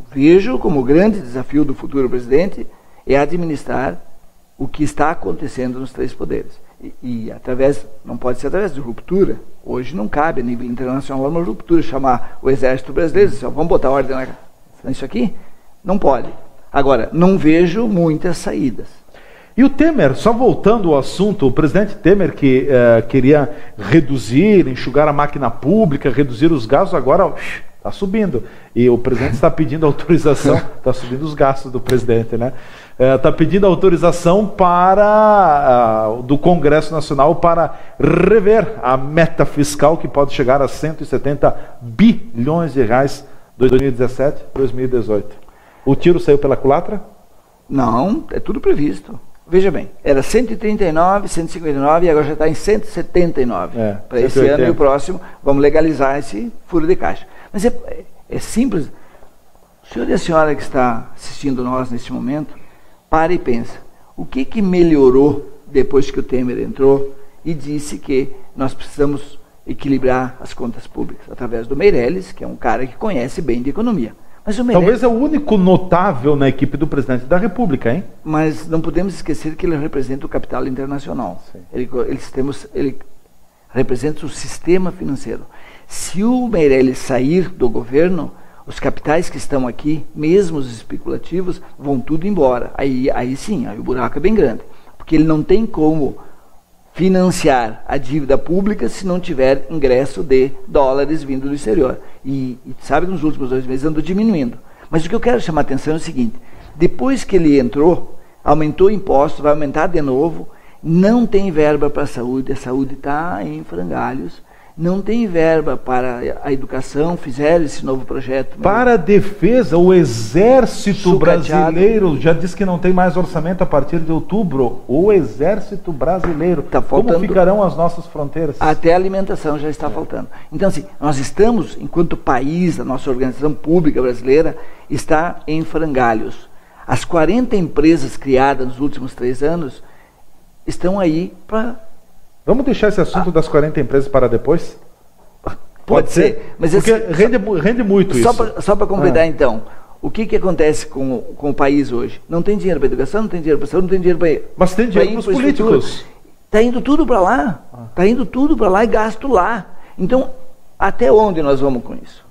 vejo como grande desafio do futuro presidente é administrar o que está acontecendo nos 3 poderes. E não pode ser através de ruptura. Hoje não cabe a nível internacional uma ruptura, chamar o Exército Brasileiro e dizer, vamos botar ordem nisso aqui? Não pode. Agora, não vejo muitas saídas. E o Temer, só voltando ao assunto, o presidente Temer que queria reduzir, enxugar a máquina pública, reduzir os gastos, agora está subindo. E o presidente está pedindo autorização, está subindo os gastos do presidente, né? Está pedindo autorização do Congresso Nacional para rever a meta fiscal que pode chegar a 170 bilhões de reais de 2017 e 2018. O tiro saiu pela culatra? Não, é tudo previsto. Veja bem, era 139, 159 e agora já está em 179. Para esse ano e o próximo, vamos legalizar esse furo de caixa. Mas é simples. O senhor e a senhora que está assistindo nós neste momento, para e pensa. O que melhorou depois que o Temer entrou e disse que nós precisamos equilibrar as contas públicas? Através do Meirelles, que é um cara que conhece bem de economia. Mas o Meirelles, talvez é o único notável na equipe do presidente da República, hein? Mas não podemos esquecer que ele representa o capital internacional. Ele representa o sistema financeiro. Se o Meirelles sair do governo, os capitais que estão aqui, mesmo os especulativos, vão tudo embora. Aí sim, o buraco é bem grande. Porque ele não tem como financiar a dívida pública se não tiver ingresso de dólares vindo do exterior. E sabe que nos últimos 2 meses andou diminuindo. Mas o que eu quero chamar a atenção é o seguinte, depois que ele entrou, aumentou impostos, vai aumentar de novo, não tem verba para a saúde está em frangalhos, não tem verba para a educação, fizeram esse novo projeto. Para a defesa, o Exército Brasileiro já disse que não tem mais orçamento a partir de outubro. O Exército Brasileiro. Como ficarão as nossas fronteiras? Até a alimentação já está faltando. Então, assim, nós estamos, enquanto país, a nossa organização pública brasileira está em frangalhos. As 40 empresas criadas nos últimos 3 anos estão aí para... Vamos deixar esse assunto das 40 empresas para depois? Pode ser. Mas porque rende muito isso. Só para completar então, o que acontece com o país hoje? Não tem dinheiro para educação, não tem dinheiro para saúde, não tem dinheiro para... Mas tem dinheiro para os políticos. Está indo tudo para lá. Está indo tudo para lá e gasto lá. Então, até onde nós vamos com isso?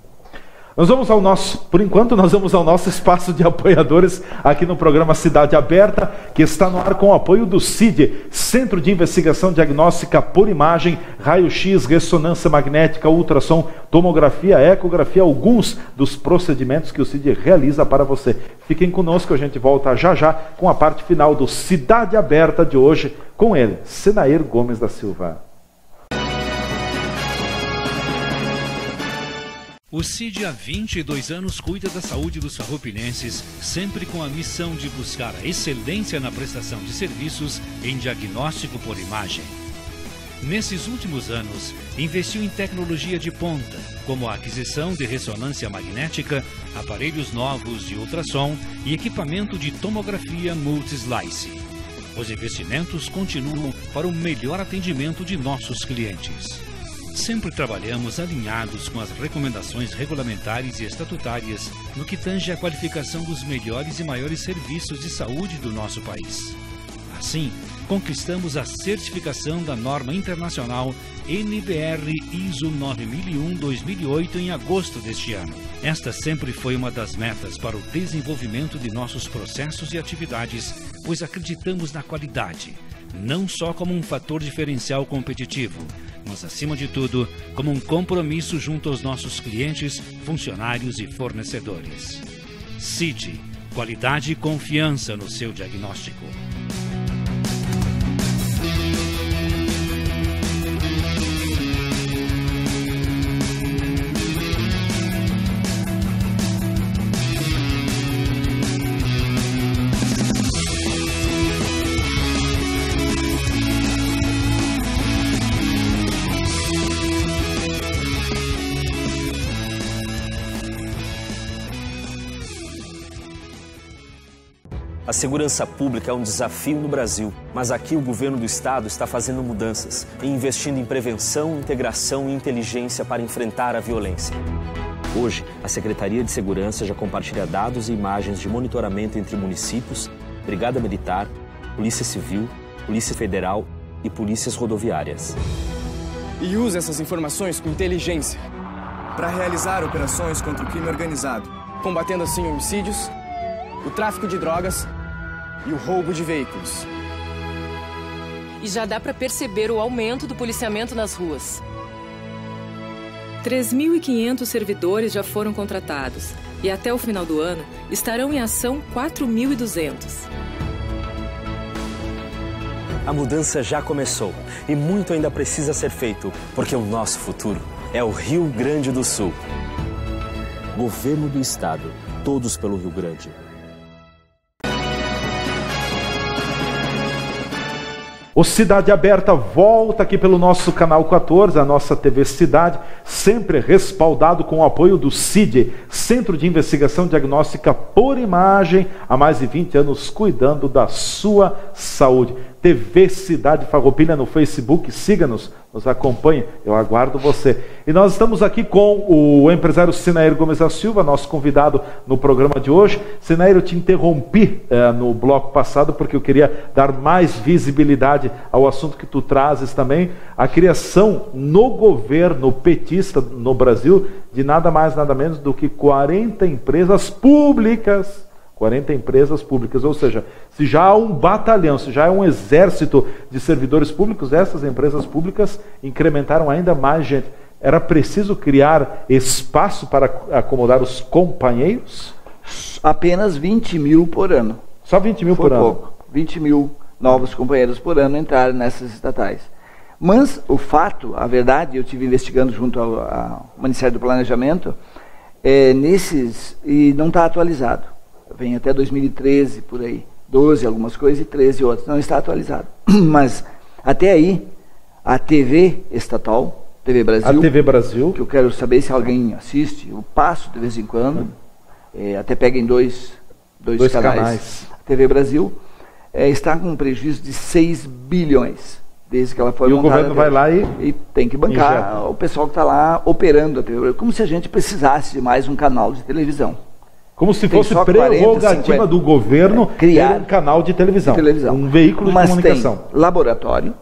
Por enquanto, nós vamos ao nosso espaço de apoiadores aqui no programa Cidade Aberta, que está no ar com o apoio do CID, Centro de Investigação Diagnóstica por Imagem, Raio-X, Ressonância Magnética, Ultrassom, Tomografia, Ecografia, alguns dos procedimentos que o CID realiza para você. Fiquem conosco, a gente volta já com a parte final do Cidade Aberta de hoje, com ele, Senair Gomes da Silva. O CID há 22 anos cuida da saúde dos farroupilhenses, sempre com a missão de buscar a excelência na prestação de serviços em diagnóstico por imagem. Nesses últimos anos, investiu em tecnologia de ponta, como a aquisição de ressonância magnética, aparelhos novos de ultrassom e equipamento de tomografia multislice. Os investimentos continuam para o melhor atendimento de nossos clientes. Sempre trabalhamos alinhados com as recomendações regulamentares e estatutárias no que tange à qualificação dos melhores e maiores serviços de saúde do nosso país. Assim, conquistamos a certificação da norma internacional NBR ISO 9001-2008 em agosto deste ano. Esta sempre foi uma das metas para o desenvolvimento de nossos processos e atividades, pois acreditamos na qualidade, não só como um fator diferencial competitivo, mas, acima de tudo, como um compromisso junto aos nossos clientes, funcionários e fornecedores. CID, qualidade e confiança no seu diagnóstico. A segurança pública é um desafio no Brasil, mas aqui o governo do estado está fazendo mudanças e investindo em prevenção, integração e inteligência para enfrentar a violência. Hoje, a Secretaria de Segurança já compartilha dados e imagens de monitoramento entre municípios, Brigada Militar, Polícia Civil, Polícia Federal e polícias rodoviárias. E usa essas informações com inteligência para realizar operações contra o crime organizado, combatendo assim homicídios, o tráfico de drogas e o roubo de veículos. E já dá para perceber o aumento do policiamento nas ruas. 3.500 servidores já foram contratados e até o final do ano estarão em ação 4.200. A mudança já começou e muito ainda precisa ser feito, porque o nosso futuro é o Rio Grande do Sul. Governo do Estado, todos pelo Rio Grande. O Cidade Aberta volta aqui pelo nosso canal 14, a nossa TV Cidade, sempre respaldado com o apoio do CID, Centro de Investigação Diagnóstica por Imagem, há mais de 20 anos cuidando da sua saúde. TV Cidade Farroupilha no Facebook, siga-nos, nos acompanhe, eu aguardo você. E nós estamos aqui com o empresário Sinair Gomes da Silva, nosso convidado no programa de hoje. Sinair, eu te interrompi no bloco passado porque eu queria dar mais visibilidade ao assunto que tu trazes também, a criação no governo petista no Brasil de nada mais, nada menos do que 40 empresas públicas. 40 empresas públicas, ou seja, se já há um batalhão, se já há um exército de servidores públicos, essas empresas públicas incrementaram ainda mais gente. Era preciso criar espaço para acomodar os companheiros? Apenas 20 mil por ano. Só 20 mil por ano? Pouco. 20 mil novos companheiros por ano entraram nessas estatais. Mas o fato, a verdade, eu estive investigando junto ao Ministério do Planejamento, e não está atualizado. Vem até 2013, por aí. 12 algumas coisas e 13 outras. Não está atualizado. Mas, até aí, a TV estatal, TV Brasil... A TV Brasil... Que eu quero saber se alguém assiste, eu passo de vez em quando, até pega em dois canais. A TV Brasil está com um prejuízo de 6 bilhões, desde que ela foi montada. E o governo vai lá e tem que bancar o pessoal que está lá operando a TV Brasil. Como se a gente precisasse de mais um canal de televisão. Como se fosse prerrogativa do governo criar um canal de televisão, um veículo de comunicação. Tem laboratório,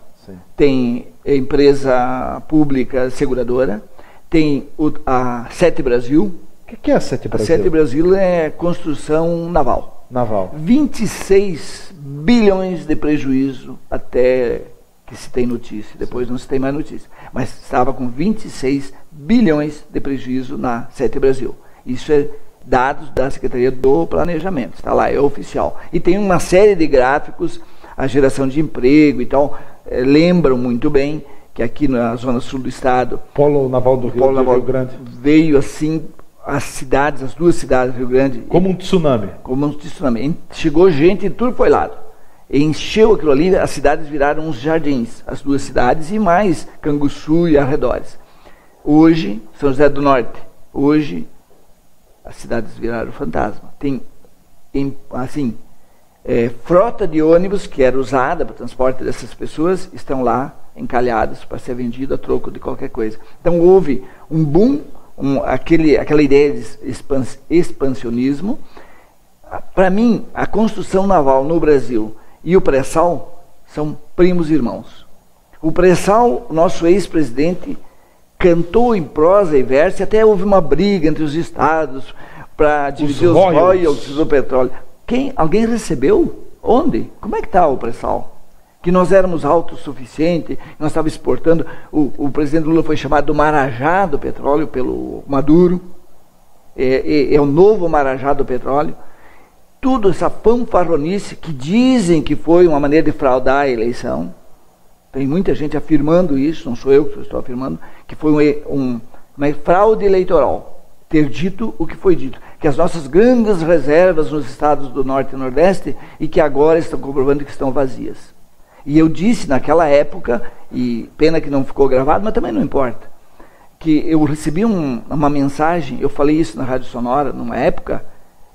tem empresa pública seguradora, tem a Sete Brasil. O que é a Sete Brasil? A Sete Brasil é construção naval. 26 bilhões de prejuízo até que se tem notícia, depois não se tem mais notícia. Mas estava com 26 bilhões de prejuízo na Sete Brasil. Isso é dados da Secretaria do Planejamento, está lá, é oficial. E tem uma série de gráficos, a geração de emprego e tal, lembram muito bem que aqui na zona sul do estado, Polo Naval do Rio Grande, veio assim, as duas cidades do Rio Grande... Como um tsunami. Como um tsunami. Chegou gente de tudo por lado. Encheu aquilo ali, as cidades viraram uns jardins, as duas cidades e mais Canguçu e arredores. Hoje, São José do Norte, hoje... As cidades viraram fantasma. Tem, frota de ônibus que era usada para o transporte dessas pessoas, estão lá encalhadas para ser vendido a troco de qualquer coisa. Então houve um boom, aquela ideia de expansionismo. Para mim, a construção naval no Brasil e o pré-sal são primos irmãos. O pré-sal, nosso ex-presidente, cantou em prosa e verso, e até houve uma briga entre os estados para dividir os royalties do petróleo. Alguém recebeu? Onde? Como é que está o pré-sal? Que nós éramos autossuficientes, nós estávamos exportando. O presidente Lula foi chamado do Marajá do petróleo pelo Maduro. É o novo Marajá do petróleo. Tudo essa fanfarronice que dizem que foi uma maneira de fraudar a eleição. Tem muita gente afirmando isso, não sou eu que estou afirmando, que foi uma fraude eleitoral. Ter dito o que foi dito. Que as nossas grandes reservas nos estados do Norte e Nordeste e que agora estão comprovando que estão vazias. E eu disse naquela época, e pena que não ficou gravado, mas também não importa, que eu recebi uma mensagem, eu falei isso na Rádio Sonora numa época,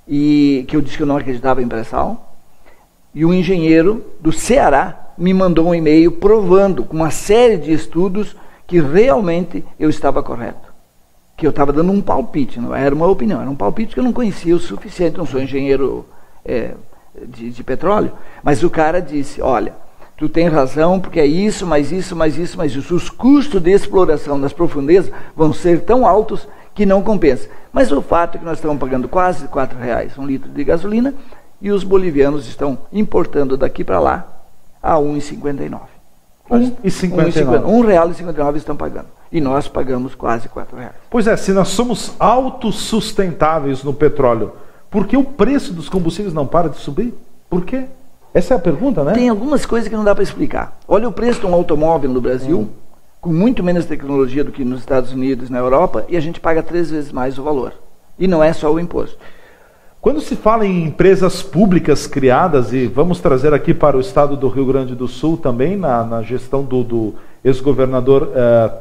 e que eu disse que eu não acreditava em pré-sal, e um engenheiro do Ceará me mandou um e-mail provando, com uma série de estudos, que realmente eu estava correto. Que eu estava dando um palpite, não era uma opinião, era um palpite que eu não conhecia o suficiente, não sou engenheiro de petróleo, mas o cara disse, olha, tu tem razão, porque é isso, mas isso, mas isso, mas isso. Os custos de exploração das profundezas vão ser tão altos que não compensa. Mas o fato é que nós estamos pagando quase R$4 um litro de gasolina e os bolivianos estão importando daqui para lá a R$1,59. R$1,59 estão pagando. E nós pagamos quase R$4. Pois é, se nós somos autossustentáveis no petróleo, por que o preço dos combustíveis não para de subir? Por quê? Essa é a pergunta, né? Tem algumas coisas que não dá para explicar. Olha o preço de um automóvel no Brasil, com muito menos tecnologia do que nos Estados Unidos e na Europa, e a gente paga 3 vezes mais o valor. E não é só o imposto. Quando se fala em empresas públicas criadas, e vamos trazer aqui para o estado do Rio Grande do Sul também, na gestão do ex-governador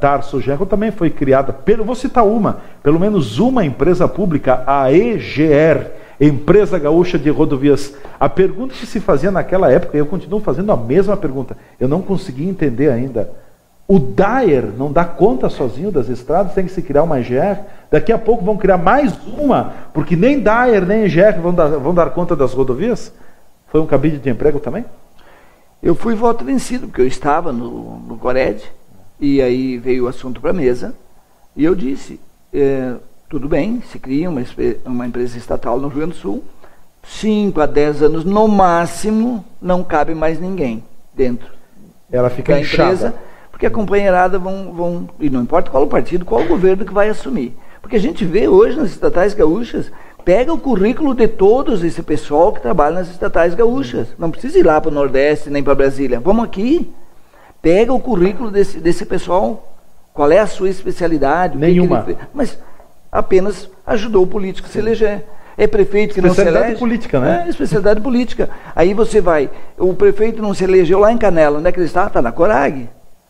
Tarso Genro, também foi criada, vou citar pelo menos uma empresa pública, a EGR, Empresa Gaúcha de Rodovias. A pergunta que se fazia naquela época, eu continuo fazendo a mesma pergunta, eu não consegui entender ainda. O DAER não dá conta sozinho das estradas, tem que se criar uma EGR. Daqui a pouco vão criar mais uma, porque nem DAER nem EGR vão dar conta das rodovias? Foi um cabide de emprego também? Eu fui voto vencido, porque eu estava no Cored, e aí veio o assunto para a mesa, e eu disse, tudo bem, se cria uma empresa estatal no Rio Grande do Sul, 5 a 10 anos no máximo, não cabe mais ninguém dentro. Ela fica inchada. Porque a companheirada vão, e não importa qual o partido, qual o governo que vai assumir. Porque a gente vê hoje nas estatais gaúchas, pega o currículo de todos esse pessoal que trabalha nas estatais gaúchas. Não precisa ir lá para o Nordeste nem para Brasília. Vamos aqui. Pega o currículo desse pessoal. Qual é a sua especialidade? Nenhuma. Mas apenas ajudou o político a se eleger. É prefeito que não se elege. Especialidade política, né? É, especialidade política. Aí você vai, o prefeito não se elegeu lá em Canela. Onde é que ele está? Está na Corag.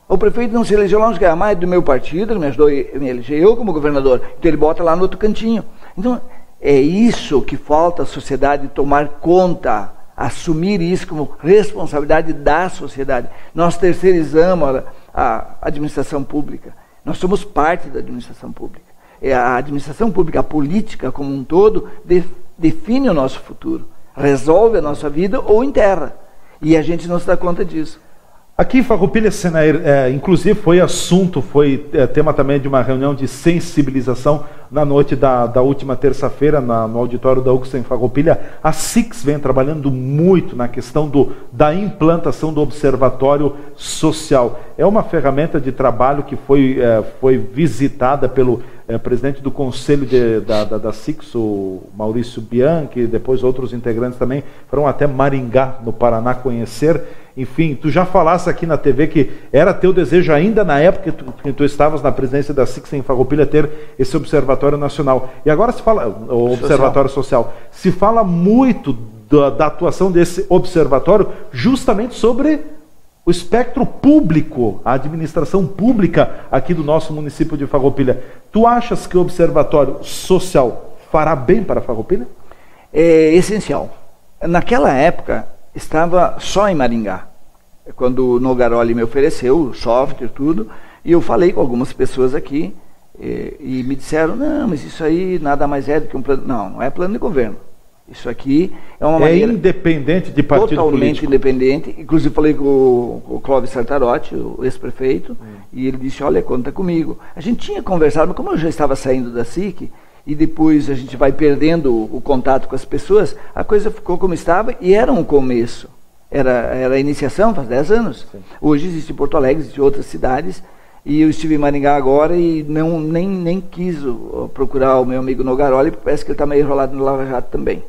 O prefeito não se elegeu lá nos Gramais do meu partido, ele me ajudou a me eleger eu como governador. Então ele bota lá no outro cantinho. Então é isso que falta a sociedade tomar conta, assumir isso como responsabilidade da sociedade. Nós terceirizamos a administração pública. Nós somos parte da administração pública. A administração pública, a política como um todo, define o nosso futuro, resolve a nossa vida ou enterra. E a gente não se dá conta disso. Aqui em Farroupilha, inclusive foi tema também de uma reunião de sensibilização na noite da última terça-feira, no auditório da UCSA em Farroupilha. A SIX vem trabalhando muito na questão da implantação do Observatório Social. É uma ferramenta de trabalho que foi visitada pelo presidente do conselho da SIX, o Maurício Bianchi, e depois outros integrantes também foram até Maringá, no Paraná, conhecer. Enfim, tu já falaste aqui na TV que era teu desejo ainda na época que tu estavas na presidência da SIX em Farroupilha ter esse Observatório Nacional. E agora se fala, o Observatório Social, se fala muito da atuação desse observatório justamente sobre o espectro público, a administração pública aqui do nosso município de Farroupilha. Tu achas que o Observatório Social fará bem para Farroupilha? É essencial. Naquela época, estava só em Maringá. quando o Nogaroli me ofereceu o software, tudo, e eu falei com algumas pessoas aqui, e me disseram, não, mas isso aí nada mais é do que um plano. Não é plano de governo. Isso aqui é uma maneira... independente de partido totalmente político. Independente. Inclusive falei com o Clóvis Sartarotti, o ex-prefeito, e ele disse, olha, conta comigo. A gente tinha conversado, mas como eu já estava saindo da SIC, e depois a gente vai perdendo o contato com as pessoas, a coisa ficou como estava, e era um começo. Era a iniciação, faz 10 anos. Sim. Hoje existe em Porto Alegre, existe em outras cidades, e eu estive em Maringá agora e nem quis procurar o meu amigo Nogaroli, porque parece que ele está meio enrolado no Lava Jato também.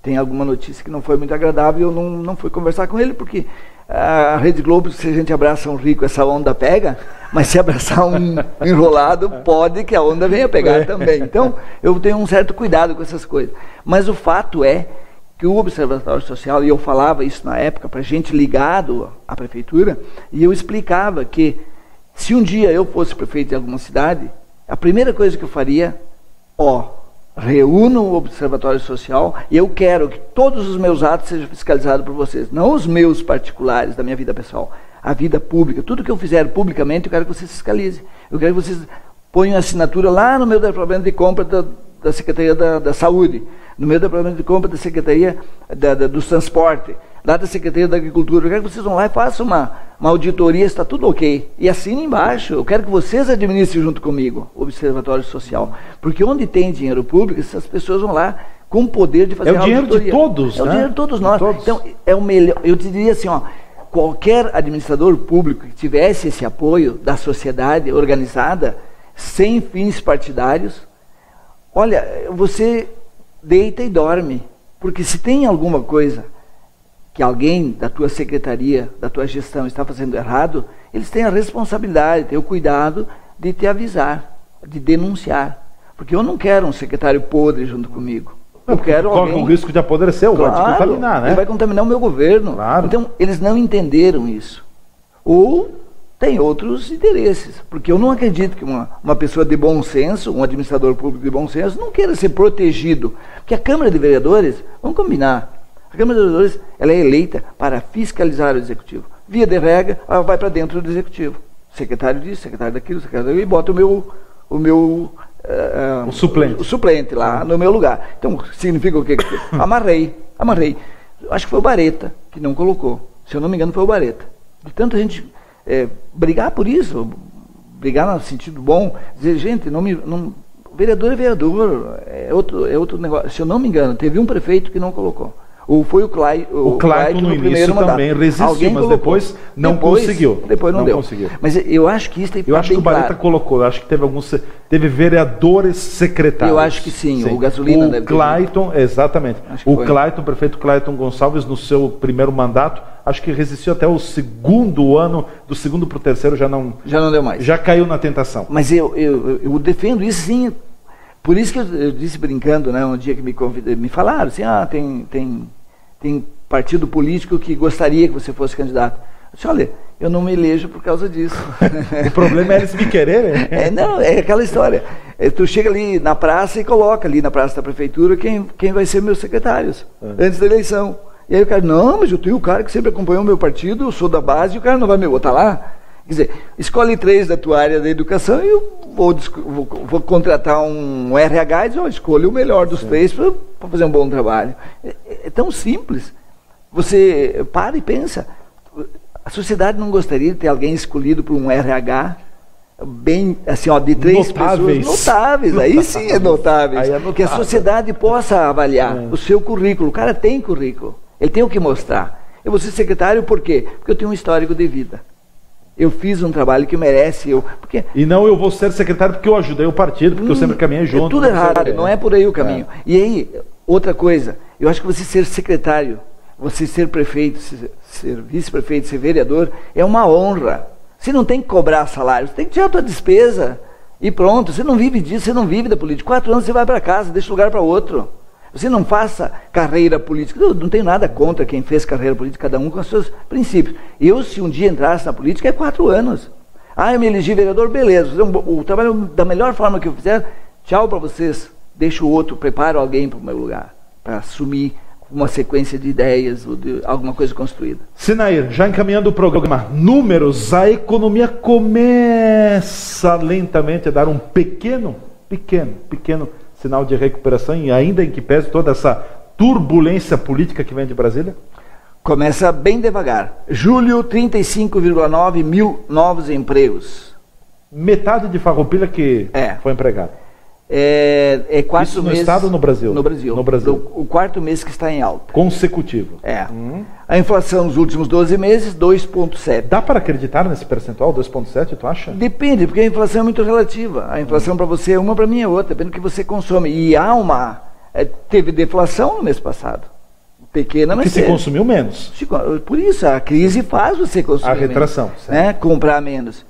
Tem alguma notícia que não foi muito agradável, eu não fui conversar com ele, porque a Rede Globo, se a gente abraça um rico, essa onda pega, mas se abraçar um enrolado, pode que a onda venha pegar também. Então, eu tenho um certo cuidado com essas coisas. Mas o fato é que o Observatório Social, e eu falava isso na época para gente ligado à prefeitura, e eu explicava que se um dia eu fosse prefeito de alguma cidade, a primeira coisa que eu faria, reúno o Observatório Social e eu quero que todos os meus atos sejam fiscalizados por vocês. Não os meus particulares, da minha vida pessoal. A vida pública. Tudo que eu fizer publicamente, eu quero que vocês fiscalizem. Eu quero que vocês ponham assinatura lá no meu departamento de compra da Secretaria da Saúde, no meu departamento de compra da Secretaria do Transporte, lá da Secretaria da Agricultura. Eu quero que vocês vão lá e façam uma auditoria, está tudo ok. E assinem embaixo. Eu quero que vocês administrem junto comigo o Observatório Social. Porque onde tem dinheiro público, essas pessoas vão lá com o poder de fazer a auditoria. É o dinheiro de todos, né? É o dinheiro de todos nós. Então, é o melhor. Eu te diria assim, qualquer administrador público que tivesse esse apoio da sociedade organizada, sem fins partidários, olha, você deita e dorme. Porque se tem alguma coisa que alguém da tua secretaria, da tua gestão está fazendo errado, eles têm a responsabilidade, têm o cuidado de te avisar, de denunciar. Porque eu não quero um secretário podre junto comigo. Eu quero alguém... Corre o risco de apodrecer, vai te contaminar, né? Ele vai contaminar o meu governo. Claro. Então, eles não entenderam isso. Ou tem outros interesses. Porque eu não acredito que uma pessoa de bom senso, um administrador público de bom senso, não queira ser protegido. Porque a Câmara de Vereadores, vamos combinar, a Câmara de Vereadores ela é eleita para fiscalizar o Executivo. Via de regra, ela vai para dentro do Executivo. Secretário disso, secretário daquilo, secretário daquilo, e bota o suplente lá no meu lugar. Então, significa o quê? Amarrei. Acho que foi o Bareta que não colocou. Se eu não me engano, foi o Bareta. De tanta gente brigar por isso, brigar no sentido bom, dizer, gente, vereador é vereador, é outro negócio. Se eu não me engano, teve um prefeito que não colocou. Ou foi o Clayton no início também resistiu, mas depois não conseguiu. Depois não deu. Conseguiu. Mas eu acho que isso tem que ficar bem claro. Eu acho que o Bareta colocou, eu acho que teve vereadores secretários. Eu acho que sim. O Gasolina deve ter. O Clayton, exatamente. O prefeito Clayton Gonçalves, no seu primeiro mandato, acho que resistiu até o segundo ano, do segundo para o terceiro já não deu mais. Já caiu na tentação. Mas eu defendo isso sim. Por isso que eu disse brincando, né, um dia que me falaram assim, tem partido político que gostaria que você fosse candidato. Eu disse, olha, eu não me elejo por causa disso. O problema é eles me quererem. É aquela história. Tu chega ali na praça e coloca ali na praça da prefeitura quem vai ser meus secretários, antes da eleição. E aí o cara, não, mas eu tenho o cara que sempre acompanhou o meu partido, eu sou da base, e o cara não vai me botar lá. Quer dizer, escolhe 3 da tua área da educação e eu vou contratar um RH e diz, escolhe o melhor dos 3 para fazer um bom trabalho. É tão simples. Você para e pensa. A sociedade não gostaria de ter alguém escolhido por um RH bem, assim, de 3 pessoas notáveis. Aí sim é notáveis. Que a sociedade possa avaliar o seu currículo. O cara tem currículo. Ele tem o que mostrar. Eu vou ser secretário por quê? Porque eu tenho um histórico de vida. Eu fiz um trabalho que merece. E não eu vou ser secretário porque eu ajudei o partido, porque eu sempre caminhei junto. É tudo errado, não é por aí o caminho. E aí, outra coisa, eu acho que você ser secretário, você ser prefeito, ser vice-prefeito, ser vereador, é uma honra. Você não tem que cobrar salário, você tem que tirar a tua despesa e pronto. Você não vive disso, você não vive da política. 4 anos você vai para casa, deixa lugar para outro. Você não faça carreira política. Eu não tenho nada contra quem fez carreira política, cada um com os seus princípios. Eu, se um dia entrasse na política, é 4 anos. Eu me elegi vereador, beleza. O trabalho da melhor forma que eu fizer, tchau para vocês. Deixo o outro, preparo alguém para o meu lugar, para assumir uma sequência de ideias ou de alguma coisa construída. Sinair, já encaminhando o programa, números, a economia começa lentamente a dar um pequeno sinal de recuperação, e ainda em que pese toda essa turbulência política que vem de Brasília? Começa bem devagar. Julho, 35,9 mil novos empregos. Metade de Farroupilha que foi empregado. É 4 Isso no meses, estado ou no Brasil? No Brasil. No Brasil. O quarto mês que está em alta. Consecutivo. A inflação nos últimos 12 meses, 2,7. Dá para acreditar nesse percentual, 2,7, tu acha? Depende, porque a inflação é muito relativa. A inflação para você é uma, para mim é outra, depende do que você consome. E há teve deflação no mês passado. Pequena, mas que se consumiu menos. Por isso, a crise faz você consumir a retração, menos, né? Comprar menos.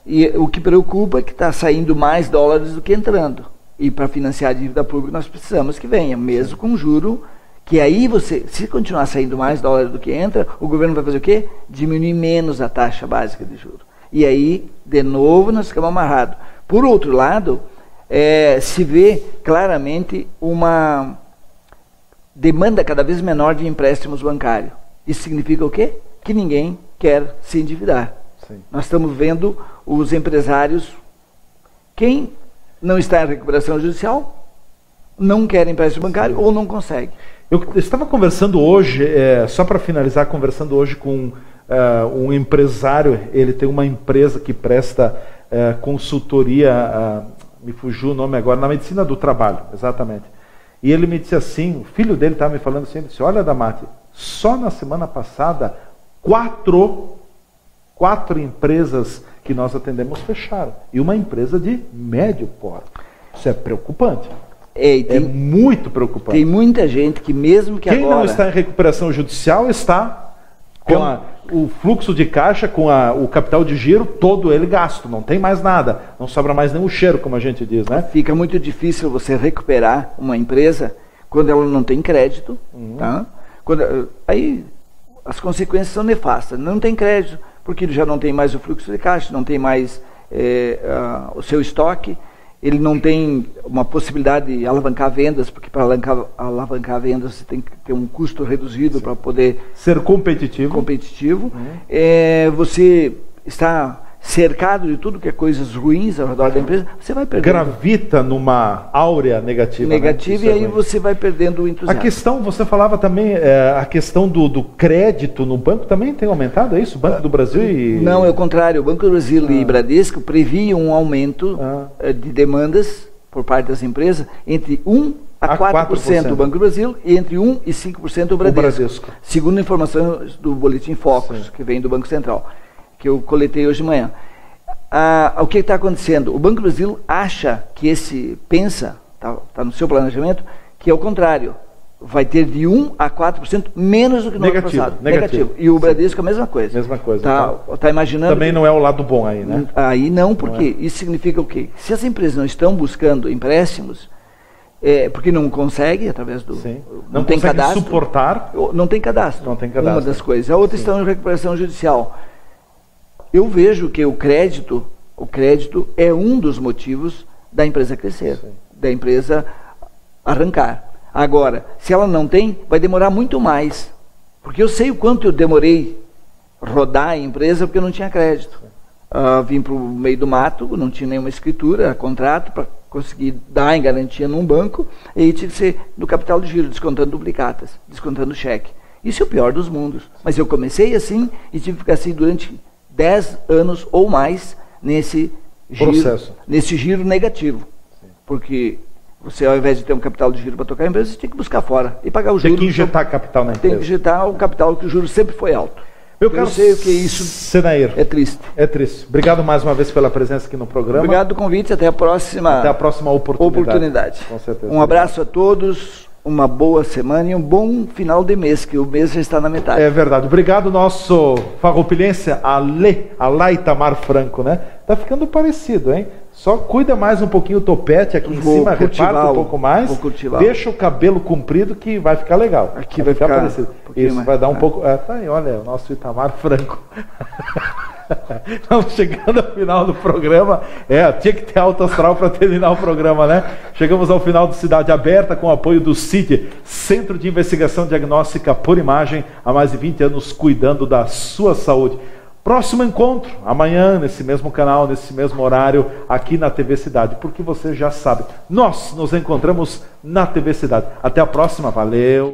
E o que preocupa é que está saindo mais dólares do que entrando. E para financiar a dívida pública nós precisamos que venha, mesmo com juro, que aí se continuar saindo mais dólares do que entra, o governo vai fazer o quê? Diminuir menos a taxa básica de juros. E aí, de novo, nós ficamos amarrados. Por outro lado, se vê claramente uma demanda cada vez menor de empréstimos bancários. Isso significa o quê? Que ninguém quer se endividar. Sim. Nós estamos vendo os empresários, quem não está em recuperação judicial, não quer empréstimo bancário ou não consegue. Eu estava conversando hoje, só para finalizar, conversando hoje com um empresário. Ele tem uma empresa que presta consultoria, me fugiu o nome agora, na medicina do trabalho, exatamente. E ele me disse assim, o filho dele estava me falando assim, ele disse, olha, Damati, só na semana passada, quatro empresas que nós atendemos fecharam. E uma empresa de médio porte. Isso é preocupante. É muito preocupante. Tem muita gente que mesmo que Quem agora... não está em recuperação judicial está com o fluxo de caixa, com o capital de giro, todo ele gasto. Não tem mais nada. Não sobra mais nem o cheiro, como a gente diz, né? Fica muito difícil você recuperar uma empresa quando ela não tem crédito. Tá? Aí as consequências são nefastas. Não tem crédito, porque ele já não tem mais o fluxo de caixa, não tem mais o seu estoque, ele não tem uma possibilidade de alavancar vendas, porque para alavancar vendas você tem que ter um custo reduzido para poder ser competitivo. Você está cercado de tudo que é coisas ruins ao redor da empresa, você vai perdendo. Gravita numa áurea negativa. Negativa, né? E aí você vai perdendo o entusiasmo. A questão, você falava também, a questão do crédito no banco também tem aumentado, é isso? O Banco do Brasil e... Não, é o contrário. O Banco do Brasil e Bradesco previam um aumento de demandas por parte das empresas entre 1% a 4% do Banco do Brasil e entre 1% e 5% o Bradesco. Segundo informações do Boletim Focus, que vem do Banco Central, que eu coletei hoje de manhã. O que está acontecendo? O Banco do Brasil acha que está no seu planejamento, que é o contrário. Vai ter de 1% a 4% menos do que no ano passado. Negativo. E o Bradesco a mesma coisa. Mesma coisa. Tá imaginando? Também não é o lado bom aí, né? Aí não, porque isso significa o quê? Se as empresas não estão buscando empréstimos, porque não consegue, através do... Não tem cadastro. Suportar. Não tem cadastro. Não tem cadastro. Uma das coisas. A outra estão em recuperação judicial. Eu vejo que o crédito é um dos motivos da empresa crescer, da empresa arrancar. Agora, se ela não tem, vai demorar muito mais. Porque eu sei o quanto eu demorei rodar a empresa porque eu não tinha crédito. Vim para o meio do mato, não tinha nenhuma escritura, contrato para conseguir dar em garantia num banco, e aí tive que ser no capital de giro, descontando duplicatas, descontando cheque. Isso é o pior dos mundos. Mas eu comecei assim e tive que ficar assim durante 10 anos ou mais nesse giro negativo. Porque você, ao invés de ter um capital de giro para tocar a empresa, você tem que buscar fora e pagar o juros. Tem que injetar capital na empresa. Tem que injetar o capital, que o juro sempre foi alto. Eu sei o que é isso. Sinair, é triste. É triste. Obrigado mais uma vez pela presença aqui no programa. Obrigado do convite, até a próxima oportunidade. Com certeza. Um abraço a todos. Uma boa semana e um bom final de mês, que o mês já está na metade. É verdade. Obrigado, nosso farroupilense, Alá Itamar Franco, né? Tá ficando parecido, hein? Só cuida mais um pouquinho o topete aqui em cima, reparta um pouco mais. Deixa o cabelo comprido que vai ficar legal. Aqui vai ficar parecido. Isso, vai dar um pouco... tá aí, olha, o nosso Itamar Franco. Estamos chegando ao final do programa. Tinha que ter alto astral para terminar o programa, né? Chegamos ao final do Cidade Aberta com o apoio do CID, Centro de Investigação Diagnóstica por Imagem, há mais de 20 anos cuidando da sua saúde. Próximo encontro, amanhã, nesse mesmo canal, nesse mesmo horário, aqui na TV Cidade, porque você já sabe, nós nos encontramos na TV Cidade. Até a próxima, valeu!